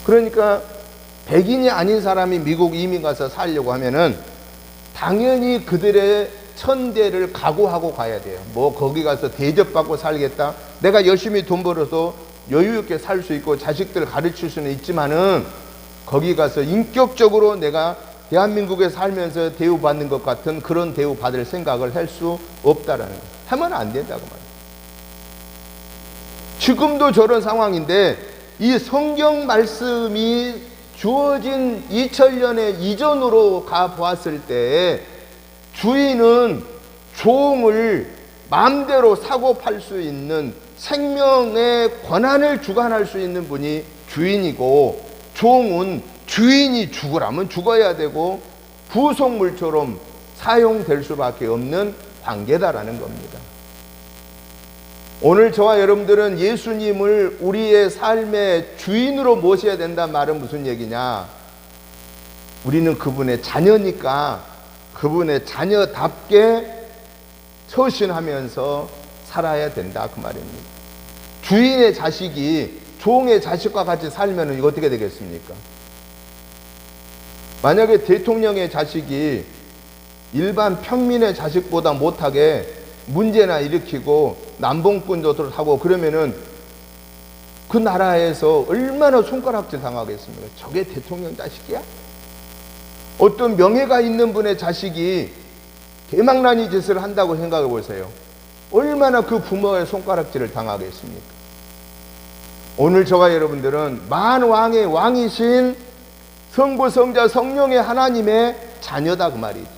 그러니까 백인이 아닌 사람이 미국 이민 가서 살려고 하면은 당연히 그들의 천대를 각오하고 가야 돼요. 뭐 거기 가서 대접받고 살겠다. 내가 열심히 돈 벌어서 여유 있게 살 수 있고 자식들 가르칠 수는 있지만은 거기 가서 인격적으로 내가 대한민국에 살면서 대우받는 것 같은 그런 대우 받을 생각을 할 수 없다라는 거예요. 하면 안 된다고 말이에요. 지금도 저런 상황인데 이 성경 말씀이 주어진 2000년의 이전으로 가 보았을 때 주인은 종을 마음대로 사고 팔 수 있는 생명의 권한을 주관할 수 있는 분이 주인이고, 종은 주인이 죽으라면 죽어야 되고 부속물처럼 사용될 수밖에 없는 관계다라는 겁니다. 오늘 저와 여러분들은 예수님을 우리의 삶의 주인으로 모셔야 된다는 말은 무슨 얘기냐? 우리는 그분의 자녀니까 그분의 자녀답게 처신하면서 살아야 된다 그 말입니다. 주인의 자식이 종의 자식과 같이 살면 이거 어떻게 되겠습니까? 만약에 대통령의 자식이 일반 평민의 자식보다 못하게 문제나 일으키고 남봉꾼도 하고 그러면은 그 나라에서 얼마나 손가락질 당하겠습니까? 저게 대통령 자식이야? 어떤 명예가 있는 분의 자식이 개망나니 짓을 한다고 생각해 보세요. 얼마나 그 부모의 손가락질을 당하겠습니까? 오늘 저와 여러분들은 만왕의 왕이신 성부, 성자, 성령의 하나님의 자녀다 그 말이죠.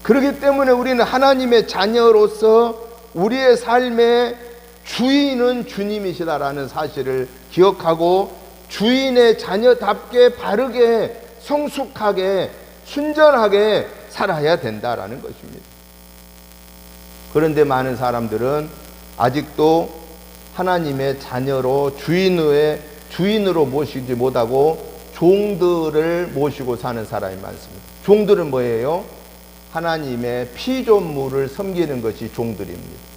그렇기 때문에 우리는 하나님의 자녀로서 우리의 삶의 주인은 주님이시다라는 사실을 기억하고 주인의 자녀답게 바르게 성숙하게 순전하게 살아야 된다라는 것입니다. 그런데 많은 사람들은 아직도 하나님의 자녀로 주인으로 모시지 못하고 종들을 모시고 사는 사람이 많습니다. 종들은 뭐예요? 하나님의 피조물을 섬기는 것이 종들입니다.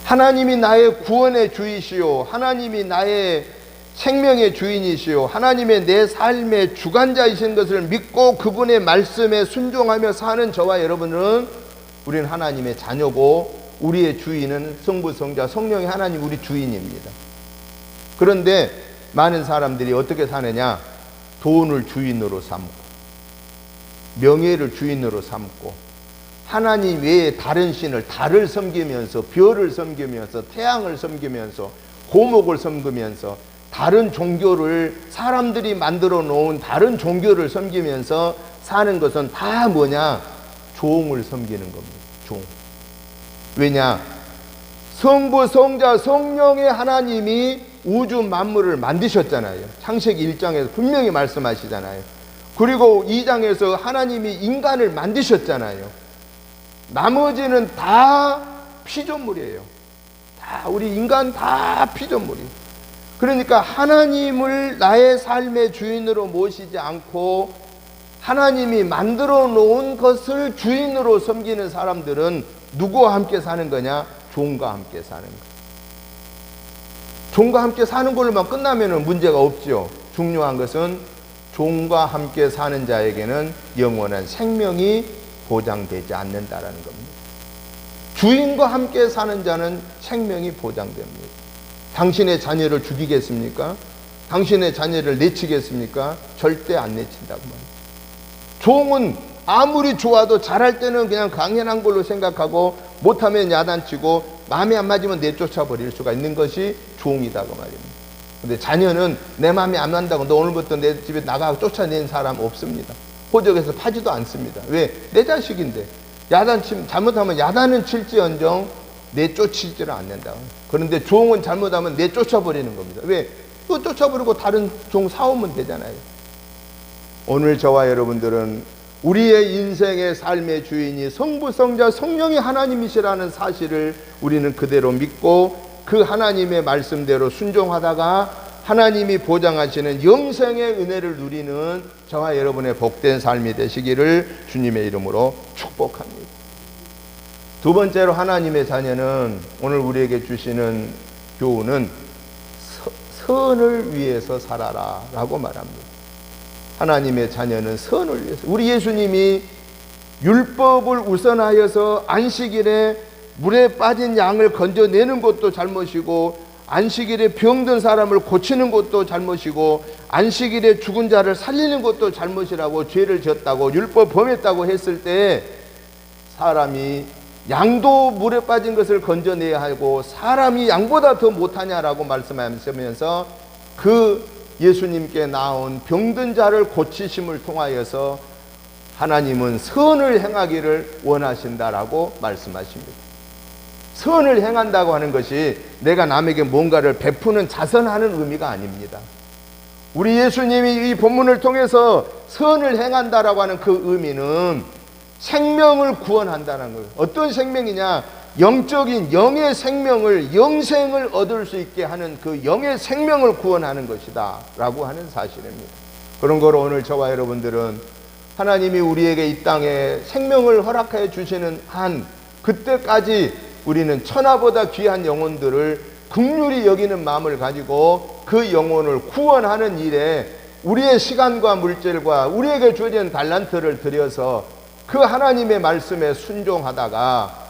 하나님이 나의 구원의 주이시오, 하나님이 나의 생명의 주인이시오, 하나님의 내 삶의 주관자이신 것을 믿고 그분의 말씀에 순종하며 사는 저와 여러분은 우리는 하나님의 자녀고 우리의 주인은 성부, 성자, 성령의 하나님 우리 주인입니다. 그런데 많은 사람들이 어떻게 사느냐? 돈을 주인으로 삼고 명예를 주인으로 삼고 하나님 외에 다른 신을 달을 섬기면서 별을 섬기면서 태양을 섬기면서 고목을 섬기면서 다른 종교를 사람들이 만들어 놓은 다른 종교를 섬기면서 사는 것은 다 뭐냐? 종을 섬기는 겁니다. 종. 왜냐? 성부, 성자, 성령의 하나님이 우주 만물을 만드셨잖아요. 창세기 1장에서 분명히 말씀하시잖아요. 그리고 2장에서 하나님이 인간을 만드셨잖아요. 나머지는 다 피조물이에요. 우리 인간 다 피조물이에요. 그러니까 하나님을 나의 삶의 주인으로 모시지 않고 하나님이 만들어 놓은 것을 주인으로 섬기는 사람들은 누구와 함께 사는 거냐? 종과 함께 사는 거예요. 종과 함께 사는 걸로만 끝나면 문제가 없죠. 중요한 것은 종과 함께 사는 자에게는 영원한 생명이 보장되지 않는다라는 겁니다. 주인과 함께 사는 자는 생명이 보장됩니다. 당신의 자녀를 죽이겠습니까? 당신의 자녀를 내치겠습니까? 절대 안 내친다고 말이죠. 종은 아무리 좋아도 잘할 때는 그냥 강연한 걸로 생각하고 못하면 야단치고 마음에 안 맞으면 내쫓아 버릴 수가 있는 것이 종이다고 말입니다. 근데 자녀는 내 마음에 안 맞는다고 너 오늘부터 내 집에 나가고 쫓아낸 사람 없습니다. 호적에서 파지도 않습니다. 왜? 내 자식인데. 잘못하면 야단은 칠지언정 내쫓지를 않는다. 그런데 종은 잘못하면 내쫓아버리는 겁니다. 왜? 또 쫓아버리고 다른 종 사오면 되잖아요. 오늘 저와 여러분들은 우리의 인생의 삶의 주인이 성부, 성자, 성령이 하나님이시라는 사실을 우리는 그대로 믿고 그 하나님의 말씀대로 순종하다가 하나님이 보장하시는 영생의 은혜를 누리는 저와 여러분의 복된 삶이 되시기를 주님의 이름으로 축복합니다. 두 번째로 하나님의 자녀는 오늘 우리에게 주시는 교훈은 선을 위해서 살아라 라고 말합니다. 하나님의 자녀는 선을 위해서. 우리 예수님이 율법을 우선하여서 안식일에 물에 빠진 양을 건져내는 것도 잘못이고 안식일에 병든 사람을 고치는 것도 잘못이고 안식일에 죽은 자를 살리는 것도 잘못이라고 죄를 졌다고 율법 범했다고 했을 때 사람이 양도 물에 빠진 것을 건져내야 하고 사람이 양보다 더 못하냐라고 말씀하시면서 그 예수님께 나온 병든 자를 고치심을 통하여서 하나님은 선을 행하기를 원하신다라고 말씀하십니다. 선을 행한다고 하는 것이 내가 남에게 뭔가를 베푸는 자선하는 의미가 아닙니다. 우리 예수님이 이 본문을 통해서 선을 행한다라고 하는 그 의미는 생명을 구원한다는 거예요. 어떤 생명이냐? 영적인 영의 생명을, 영생을 얻을 수 있게 하는 그 영의 생명을 구원하는 것이다 라고 하는 사실입니다. 그런 거로 오늘 저와 여러분들은 하나님이 우리에게 이 땅에 생명을 허락해 주시는 한 그때까지 우리는 천하보다 귀한 영혼들을 긍휼히 여기는 마음을 가지고 그 영혼을 구원하는 일에 우리의 시간과 물질과 우리에게 주어진 달란트를 들여서 그 하나님의 말씀에 순종하다가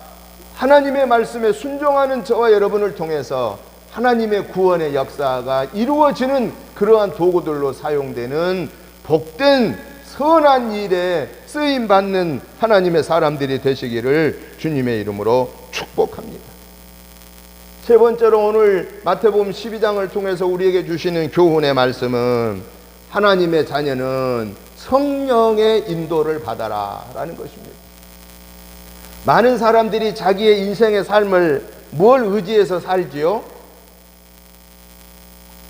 하나님의 말씀에 순종하는 저와 여러분을 통해서 하나님의 구원의 역사가 이루어지는 그러한 도구들로 사용되는 복된 선한 일에 쓰임받는 하나님의 사람들이 되시기를 주님의 이름으로 축복합니다. 세 번째로 오늘 마태복음 12장을 통해서 우리에게 주시는 교훈의 말씀은 하나님의 자녀는 성령의 인도를 받아라 라는 것입니다. 많은 사람들이 자기의 인생의 삶을 뭘 의지해서 살지요?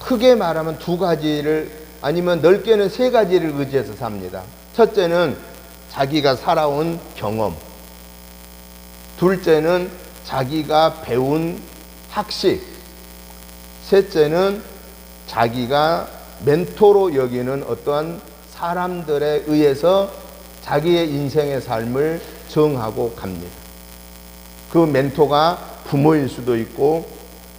크게 말하면 두 가지를 아니면 넓게는 세 가지를 의지해서 삽니다. 첫째는 자기가 살아온 경험, 둘째는 자기가 배운 학식, 셋째는 자기가 멘토로 여기는 어떠한 사람들에 의해서 자기의 인생의 삶을 정하고 갑니다. 그 멘토가 부모일 수도 있고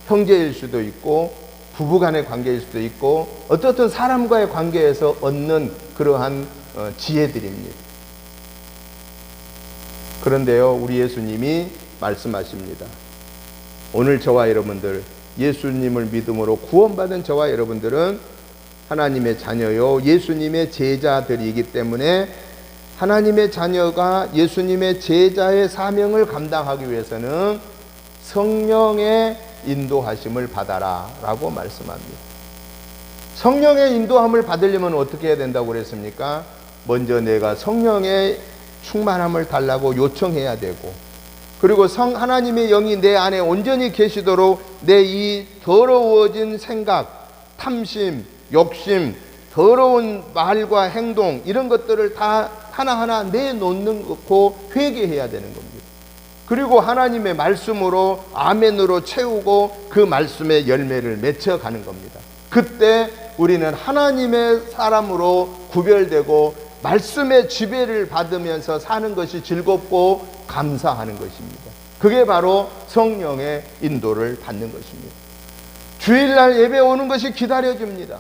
형제일 수도 있고 부부간의 관계일 수도 있고 어떻든 사람과의 관계에서 얻는 그러한 지혜들입니다. 그런데요, 우리 예수님이 말씀하십니다. 오늘 저와 여러분들, 예수님을 믿음으로 구원받은 저와 여러분들은 하나님의 자녀요, 예수님의 제자들이기 때문에 하나님의 자녀가 예수님의 제자의 사명을 감당하기 위해서는 성령의 인도하심을 받아라 라고 말씀합니다. 성령의 인도함을 받으려면 어떻게 해야 된다고 그랬습니까? 먼저 내가 성령의 충만함을 달라고 요청해야 되고, 그리고 하나님의 영이 내 안에 온전히 계시도록 내 이 더러워진 생각, 탐심, 욕심, 더러운 말과 행동, 이런 것들을 다 하나하나 내놓는 거 회개해야 되는 겁니다. 그리고 하나님의 말씀으로 아멘으로 채우고 그 말씀의 열매를 맺혀가는 겁니다. 그때 우리는 하나님의 사람으로 구별되고 말씀의 지배를 받으면서 사는 것이 즐겁고 감사하는 것입니다. 그게 바로 성령의 인도를 받는 것입니다. 주일날 예배 오는 것이 기다려집니다.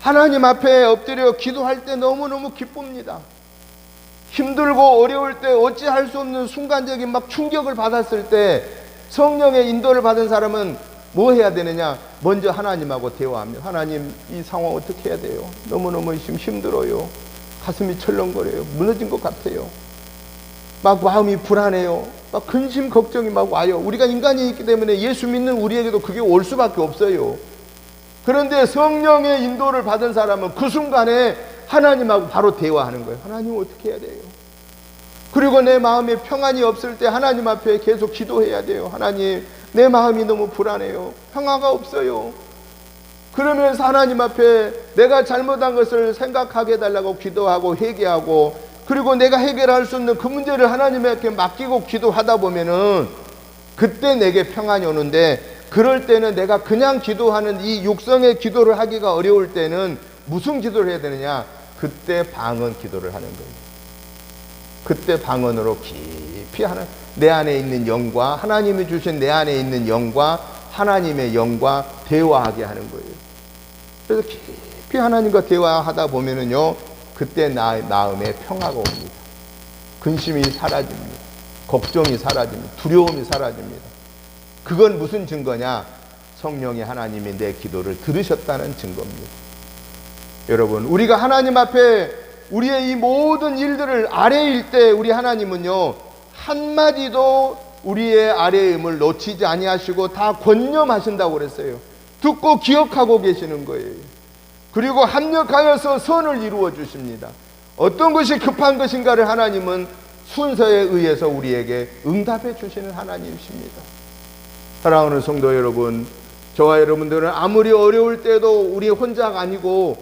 하나님 앞에 엎드려 기도할 때 너무너무 기쁩니다. 힘들고 어려울 때 어찌할 수 없는 순간적인 막 충격을 받았을 때 성령의 인도를 받은 사람은 뭐 해야 되느냐? 먼저 하나님하고 대화합니다. 하나님, 이 상황 어떻게 해야 돼요? 너무너무 지금 힘들어요. 가슴이 철렁거려요. 무너진 것 같아요. 막 마음이 불안해요. 막 근심 걱정이 막 와요. 우리가 인간이 있기 때문에 예수 믿는 우리에게도 그게 올 수밖에 없어요. 그런데 성령의 인도를 받은 사람은 그 순간에 하나님하고 바로 대화하는 거예요. 하나님 어떻게 해야 돼요? 그리고 내 마음에 평안이 없을 때 하나님 앞에 계속 기도해야 돼요. 하나님, 내 마음이 너무 불안해요. 평화가 없어요. 그러면서 하나님 앞에 내가 잘못한 것을 생각하게 해달라고 기도하고 회개하고, 그리고 내가 해결할 수 없는 그 문제를 하나님에게 맡기고 기도하다 보면은 그때 내게 평안이 오는데, 그럴 때는 내가 그냥 기도하는 이 육성의 기도를 하기가 어려울 때는 무슨 기도를 해야 되느냐? 그때 방언 기도를 하는 거예요. 그때 방언으로 깊이 내 안에 있는 영과, 하나님이 주신 내 안에 있는 영과 하나님의 영과 대화하게 하는 거예요. 그래서 깊이 하나님과 대화하다 보면은요, 그때 나의 마음에 평화가 옵니다. 근심이 사라집니다. 걱정이 사라집니다. 두려움이 사라집니다. 그건 무슨 증거냐? 성령의 하나님이 내 기도를 들으셨다는 증거입니다. 여러분, 우리가 하나님 앞에 우리의 이 모든 일들을 아뢰일 때 우리 하나님은요, 한마디도 우리의 아뢰음을 놓치지 아니하시고 다 권념하신다고 그랬어요. 듣고 기억하고 계시는 거예요. 그리고 합력하여서 선을 이루어 주십니다. 어떤 것이 급한 것인가를 하나님은 순서에 의해서 우리에게 응답해 주시는 하나님이십니다. 사랑하는 성도 여러분, 저와 여러분들은 아무리 어려울 때도 우리 혼자가 아니고,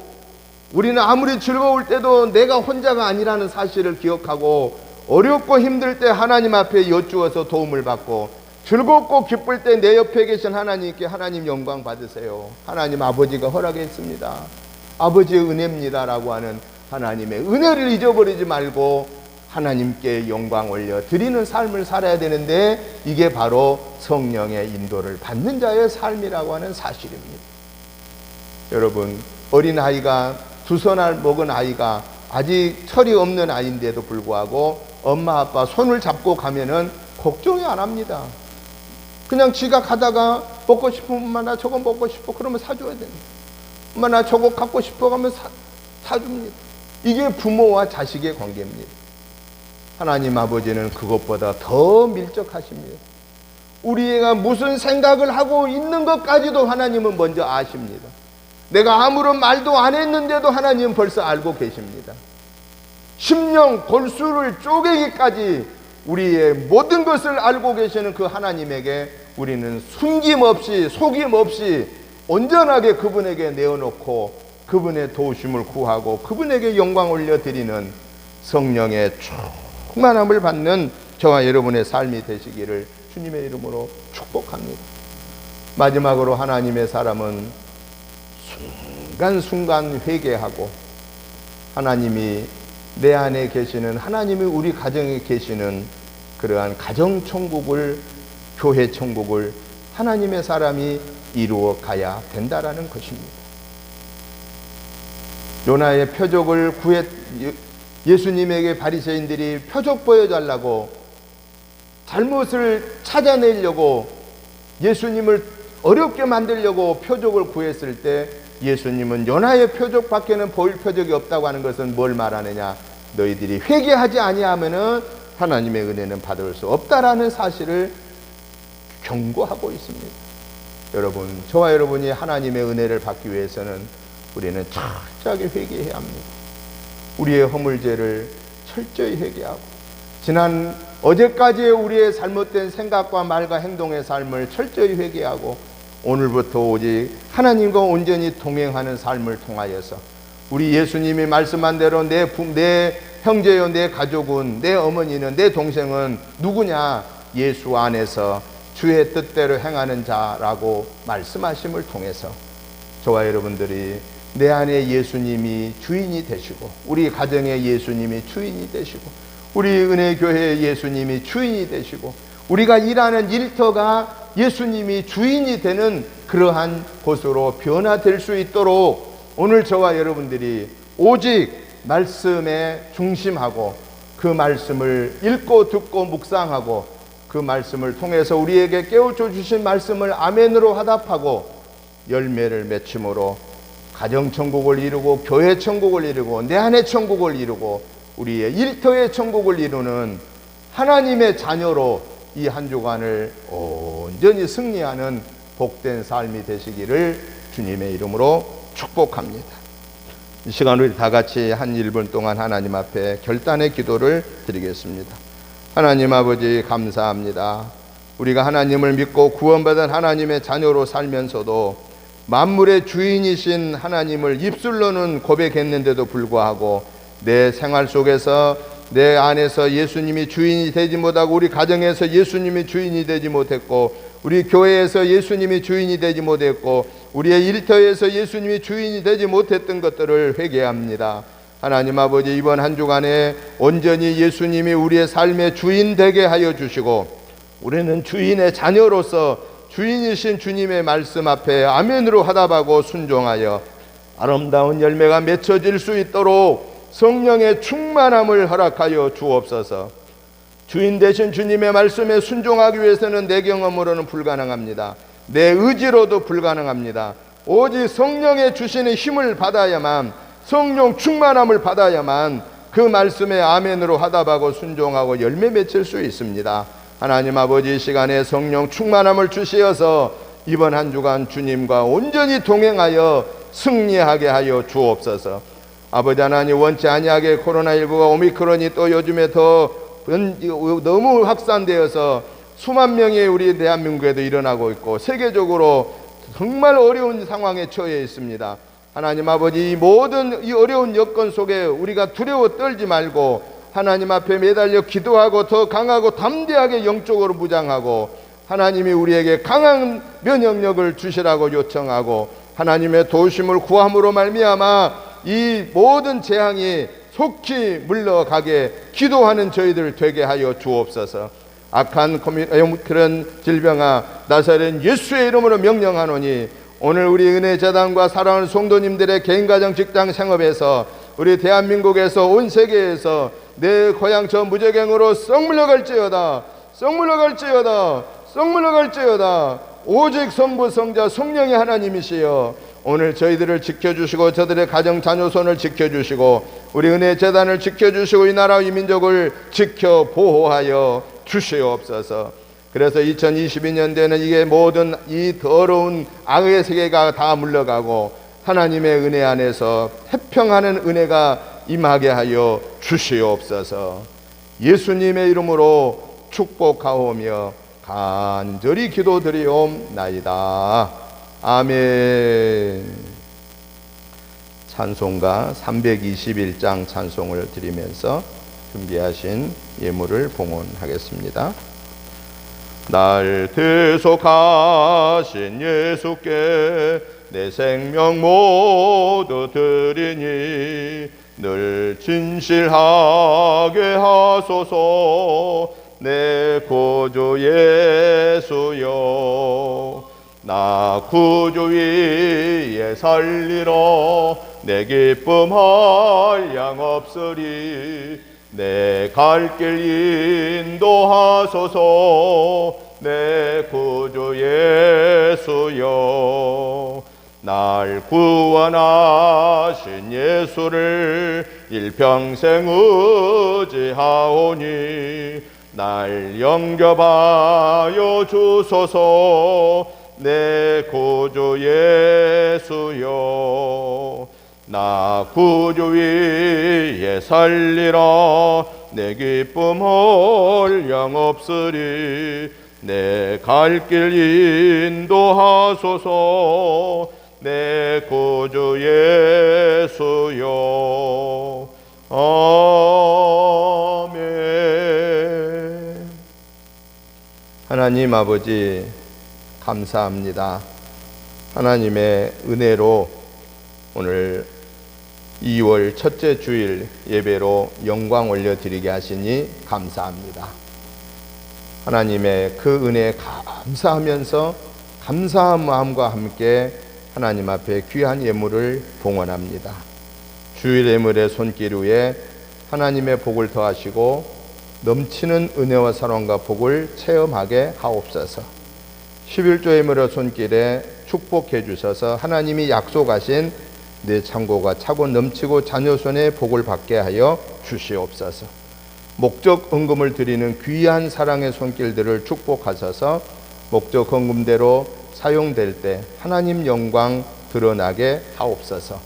우리는 아무리 즐거울 때도 내가 혼자가 아니라는 사실을 기억하고, 어렵고 힘들 때 하나님 앞에 여쭈어서 도움을 받고, 즐겁고 기쁠 때 내 옆에 계신 하나님께 하나님 영광 받으세요. 하나님 아버지가 허락했습니다. 아버지의 은혜입니다 라고 하는 하나님의 은혜를 잊어버리지 말고 하나님께 영광 올려 드리는 삶을 살아야 되는데, 이게 바로 성령의 인도를 받는 자의 삶이라고 하는 사실입니다. 여러분, 어린아이가, 2살 먹은 아이가 아직 철이 없는 아이인데도 불구하고 엄마 아빠 손을 잡고 가면은 걱정이 안 합니다. 그냥 지가 가다가 먹고 싶으면 엄마 나 저거 먹고 싶어 그러면 사줘야 됩니다. 엄마 나 저거 갖고 싶어 가면 사줍니다. 이게 부모와 자식의 관계입니다. 하나님 아버지는 그것보다 더 밀접하십니다. 우리가 무슨 생각을 하고 있는 것까지도 하나님은 먼저 아십니다. 내가 아무런 말도 안 했는데도 하나님은 벌써 알고 계십니다. 심령 골수를 쪼개기까지 우리의 모든 것을 알고 계시는 그 하나님에게 우리는 숨김없이 속임없이 온전하게 그분에게 내어놓고 그분의 도우심을 구하고 그분에게 영광 올려드리는 성령의 충만함을 받는 저와 여러분의 삶이 되시기를 주님의 이름으로 축복합니다. 마지막으로 하나님의 사람은 순간순간 회개하고 하나님이 내 안에 계시는, 하나님이 우리 가정에 계시는 그러한 가정천국을, 교회천국을 하나님의 사람이 이루어 가야 된다라는 것입니다. 요나의 표적을 예수님에게 바리새인들이 표적 보여달라고 잘못을 찾아내려고 예수님을 어렵게 만들려고 표적을 구했을 때 예수님은 요나의 표적밖에는 보일 표적이 없다고 하는 것은 뭘 말하느냐? 너희들이 회개하지 아니하면은 하나님의 은혜는 받을 수 없다라는 사실을 경고하고 있습니다. 여러분, 저와 여러분이 하나님의 은혜를 받기 위해서는 우리는 철저하게 회개해야 합니다. 우리의 허물죄를 철저히 회개하고 어제까지의 우리의 잘못된 생각과 말과 행동의 삶을 철저히 회개하고 오늘부터 오직 하나님과 온전히 동행하는 삶을 통하여서 우리 예수님이 말씀한 대로 내 형제요, 내 가족은, 내 어머니는, 내 동생은 누구냐? 예수 안에서 주의 뜻대로 행하는 자라고 말씀하심을 통해서 저와 여러분들이 내 안에 예수님이 주인이 되시고 우리 가정에 예수님이 주인이 되시고 우리 은혜교회에 예수님이 주인이 되시고 우리가 일하는 일터가 예수님이 주인이 되는 그러한 곳으로 변화될 수 있도록 오늘 저와 여러분들이 오직 말씀에 중심하고 그 말씀을 읽고 듣고 묵상하고 그 말씀을 통해서 우리에게 깨우쳐 주신 말씀을 아멘으로 화답하고 열매를 맺힘으로 가정천국을 이루고 교회천국을 이루고 내 안의 천국을 이루고 우리의 일터의 천국을 이루는 하나님의 자녀로 이 한 주간을 온전히 승리하는 복된 삶이 되시기를 주님의 이름으로 축복합니다. 이 시간 우리 다 같이 한 1분 동안 하나님 앞에 결단의 기도를 드리겠습니다. 하나님 아버지 감사합니다. 우리가 하나님을 믿고 구원받은 하나님의 자녀로 살면서도 만물의 주인이신 하나님을 입술로는 고백했는데도 불구하고 내 생활 속에서 내 안에서 예수님이 주인이 되지 못하고 우리 가정에서 예수님이 주인이 되지 못했고 우리 교회에서 예수님이 주인이 되지 못했고 우리의 일터에서 예수님이 주인이 되지 못했던 것들을 회개합니다. 하나님 아버지, 이번 한 주간에 온전히 예수님이 우리의 삶의 주인 되게 하여 주시고 우리는 주인의 자녀로서 주인이신 주님의 말씀 앞에 아멘으로 화답하고 순종하여 아름다운 열매가 맺혀질 수 있도록 성령의 충만함을 허락하여 주옵소서. 주인 되신 주님의 말씀에 순종하기 위해서는 내 경험으로는 불가능합니다. 내 의지로도 불가능합니다. 오직 성령의 주시는 힘을 받아야만, 성령 충만함을 받아야만 그 말씀에 아멘으로 화답하고 순종하고 열매 맺힐 수 있습니다. 하나님 아버지, 이 시간에 성령 충만함을 주시어서 이번 한 주간 주님과 온전히 동행하여 승리하게 하여 주옵소서. 아버지 하나님, 원치 아니하게 코로나19가 오미크론이 또 요즘에 더 너무 확산되어서 수만 명이 우리 대한민국에도 일어나고 있고 세계적으로 정말 어려운 상황에 처해 있습니다. 하나님 아버지, 이 모든 이 어려운 여건 속에 우리가 두려워 떨지 말고 하나님 앞에 매달려 기도하고 더 강하고 담대하게 영적으로 무장하고 하나님이 우리에게 강한 면역력을 주시라고 요청하고 하나님의 도우심을 구함으로 말미암아 이 모든 재앙이 속히 물러가게 기도하는 저희들 되게 하여 주옵소서. 악한 그런 질병아, 나사렛 예수의 이름으로 명령하노니 오늘 우리 은혜재단과 사랑하는 성도님들의 개인, 가정, 직장, 생업에서 우리 대한민국에서 온 세계에서 내 고향 저 무적행으로 썩 물러갈지어다, 썩 물러갈지어다, 썩 물러갈지어다. 오직 성부 성자 성령의 하나님이시여 오늘 저희들을 지켜주시고 저들의 가정 자녀손을 지켜주시고 우리 은혜재단을 지켜주시고 이 나라와 이 민족을 지켜 보호하여 주시옵소서. 그래서 2022년대는 이게 모든 이 더러운 악의 세계가 다 물러가고 하나님의 은혜 안에서 태평하는 은혜가 임하게 하여 주시옵소서. 예수님의 이름으로 축복하오며 간절히 기도드리옵나이다. 아멘. 찬송가 321장 찬송을 드리면서 준비하신 예물을 봉헌하겠습니다. 날 대속하신 예수께 내 생명 모두 드리니 늘 진실하게 하소서. 내 구주 예수여, 나 구주 위에 살리러 내 기쁨 한량 없으리. 내 갈 길 인도하소서. 내 구주 예수여, 날 구원하신 예수를 일평생 의지하오니 날 영접하여 주소서. 내 구주 예수여, 나 구주 위에 살리라 내 기쁨 한량 없으리. 내 갈 길 인도하소서. 내 구주 예수여. 아멘. 하나님 아버지 감사합니다. 하나님의 은혜로 오늘 2월 첫째 주일 예배로 영광 올려드리게 하시니 감사합니다. 하나님의 그 은혜에 감사하면서 감사한 마음과 함께 하나님 앞에 귀한 예물을 봉헌합니다. 주일 예물의 손길 위에 하나님의 복을 더하시고 넘치는 은혜와 사랑과 복을 체험하게 하옵소서. 11조 예물의 손길에 축복해 주셔서 하나님이 약속하신 내 창고가 차고 넘치고 자녀 손에 복을 받게 하여 주시옵소서. 목적 헌금을 드리는 귀한 사랑의 손길들을 축복하셔서 목적 헌금대로 사용될 때 하나님 영광 드러나게 하옵소서.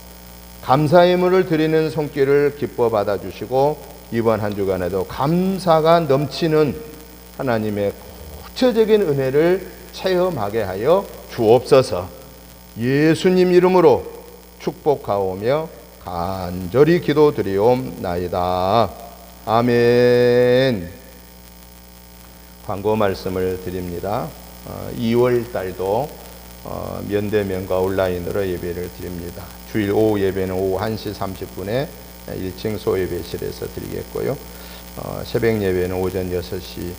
감사 예물을 드리는 손길을 기뻐 받아주시고 이번 한 주간에도 감사가 넘치는 하나님의 구체적인 은혜를 체험하게 하여 주옵소서. 예수님 이름으로 축복하오며 간절히 기도드리옵나이다. 아멘. 광고 말씀을 드립니다. 2월 달도 면대면과 온라인으로 예배를 드립니다. 주일 오후 예배는 오후 1시 30분에 1층 소예배실에서 드리겠고요. 새벽 예배는 오전 6시에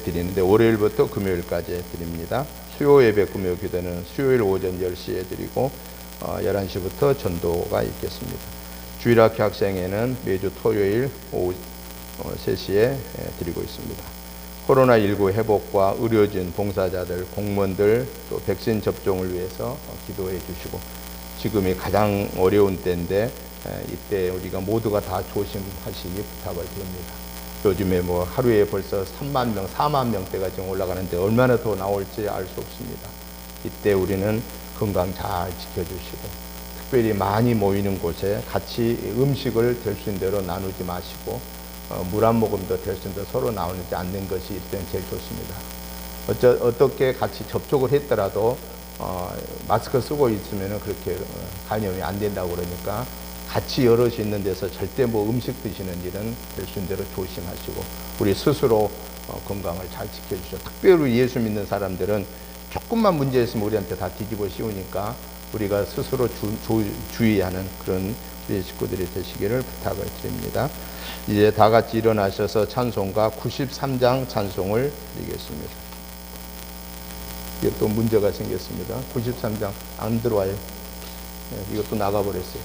드리는데 월요일부터 금요일까지 드립니다. 수요 예배 금요 기도는 수요일 오전 10시에 드리고 11시부터 전도가 있겠습니다. 주일학교 학생회는 매주 토요일 오후 3시에 드리고 있습니다. 코로나19 회복과 의료진, 봉사자들, 공무원들 또 백신 접종을 위해서 기도해 주시고 지금이 가장 어려운 때인데 이때 우리가 모두가 다 조심하시기 부탁을 드립니다. 요즘에 뭐 하루에 벌써 3만 명, 4만 명대가 지금 올라가는데 얼마나 더 나올지 알 수 없습니다. 이때 우리는 건강 잘 지켜주시고 특별히 많이 모이는 곳에 같이 음식을 될 수 있는 대로 나누지 마시고 물 한 모금도 될 수 있는 대로 서로 나누지 않는 것이 일단 제일 좋습니다. 어떻게 같이 접촉을 했더라도 마스크 쓰고 있으면 그렇게 감염이 안 된다고 그러니까 같이 여럿이 있는 데서 절대 뭐 음식 드시는 일은 될 수 있는 대로 조심하시고 우리 스스로 건강을 잘 지켜주시고 특별히 예수 믿는 사람들은 조금만 문제 있으면 우리한테 다 뒤집어 씌우니까 우리가 스스로 주의하는 그런 우리 식구들이 되시기를 부탁을 드립니다. 이제 다 같이 일어나셔서 찬송가 93장 찬송을 드리겠습니다. 이게 또 문제가 생겼습니다. 93장 안 들어와요. 이것도 나가버렸어요.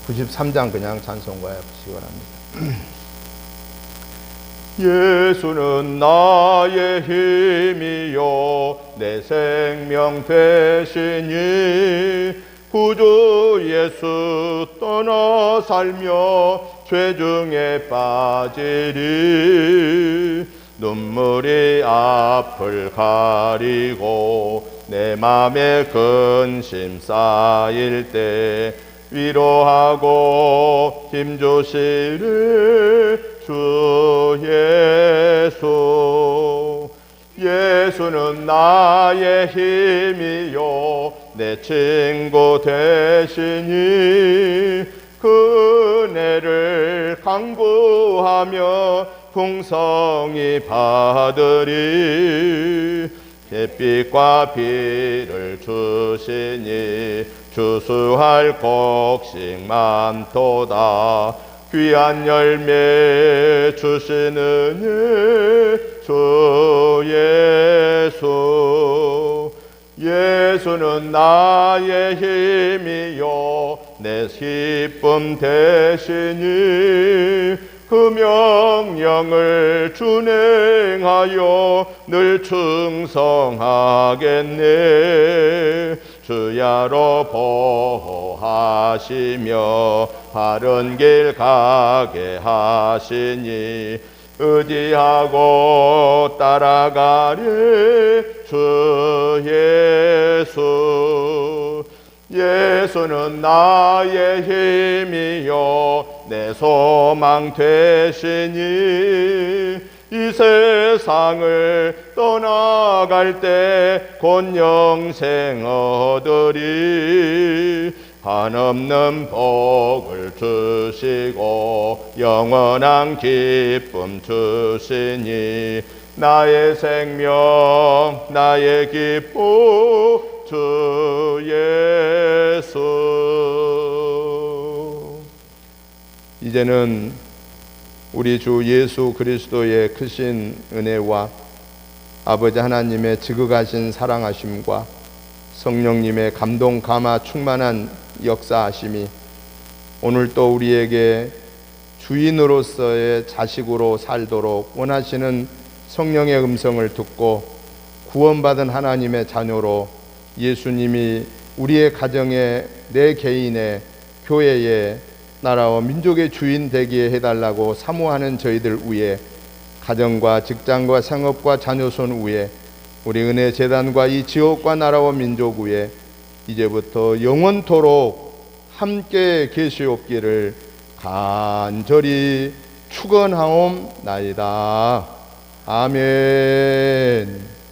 93장 그냥 찬송가에 하시기 바랍니다. 예수는 나의 힘이요 내 생명 되시니 구주 예수 떠나 살며 죄중에 빠지리. 눈물이 앞을 가리고 내 맘에 근심 쌓일 때 위로하고 힘주시를 주 예수. 예수는 나의 힘이요 내 친구 되시니 풍성히 받으리. 햇빛과 비를 주시니 주수할 곡식 많도다. 귀한 열매 주시느니 주 예수. 예수는 나의 힘이요 내 기쁨 되시니 그 명령을 준행하여 늘 충성하겠네. 주야로 보호하시며 바른 길 가게 하시니 의지하고 따라가리. 주 예수. 예수는 나의 힘이요 내 소망 되시니 이 세상을 떠나갈 때 곧 영생 얻으리. 한없는 복을 주시고 영원한 기쁨 주시니 나의 생명 나의 기쁨 주 예수. 이제는 우리 주 예수 그리스도의 크신 은혜와 아버지 하나님의 지극하신 사랑하심과 성령님의 감동 감화 충만한 역사하심이 오늘 또 우리에게 주인으로서의 자식으로 살도록 원하시는 성령의 음성을 듣고 구원받은 하나님의 자녀로 예수님이 우리의 가정에 내 개인의 교회의 나라와 민족의 주인 되게 해달라고 사모하는 저희들 위에 가정과 직장과 상업과 자녀손 위에 우리 은혜 재단과 이 지역과 나라와 민족 위에 이제부터 영원토록 함께 계시옵기를 간절히 축원하옵나이다. 아멘.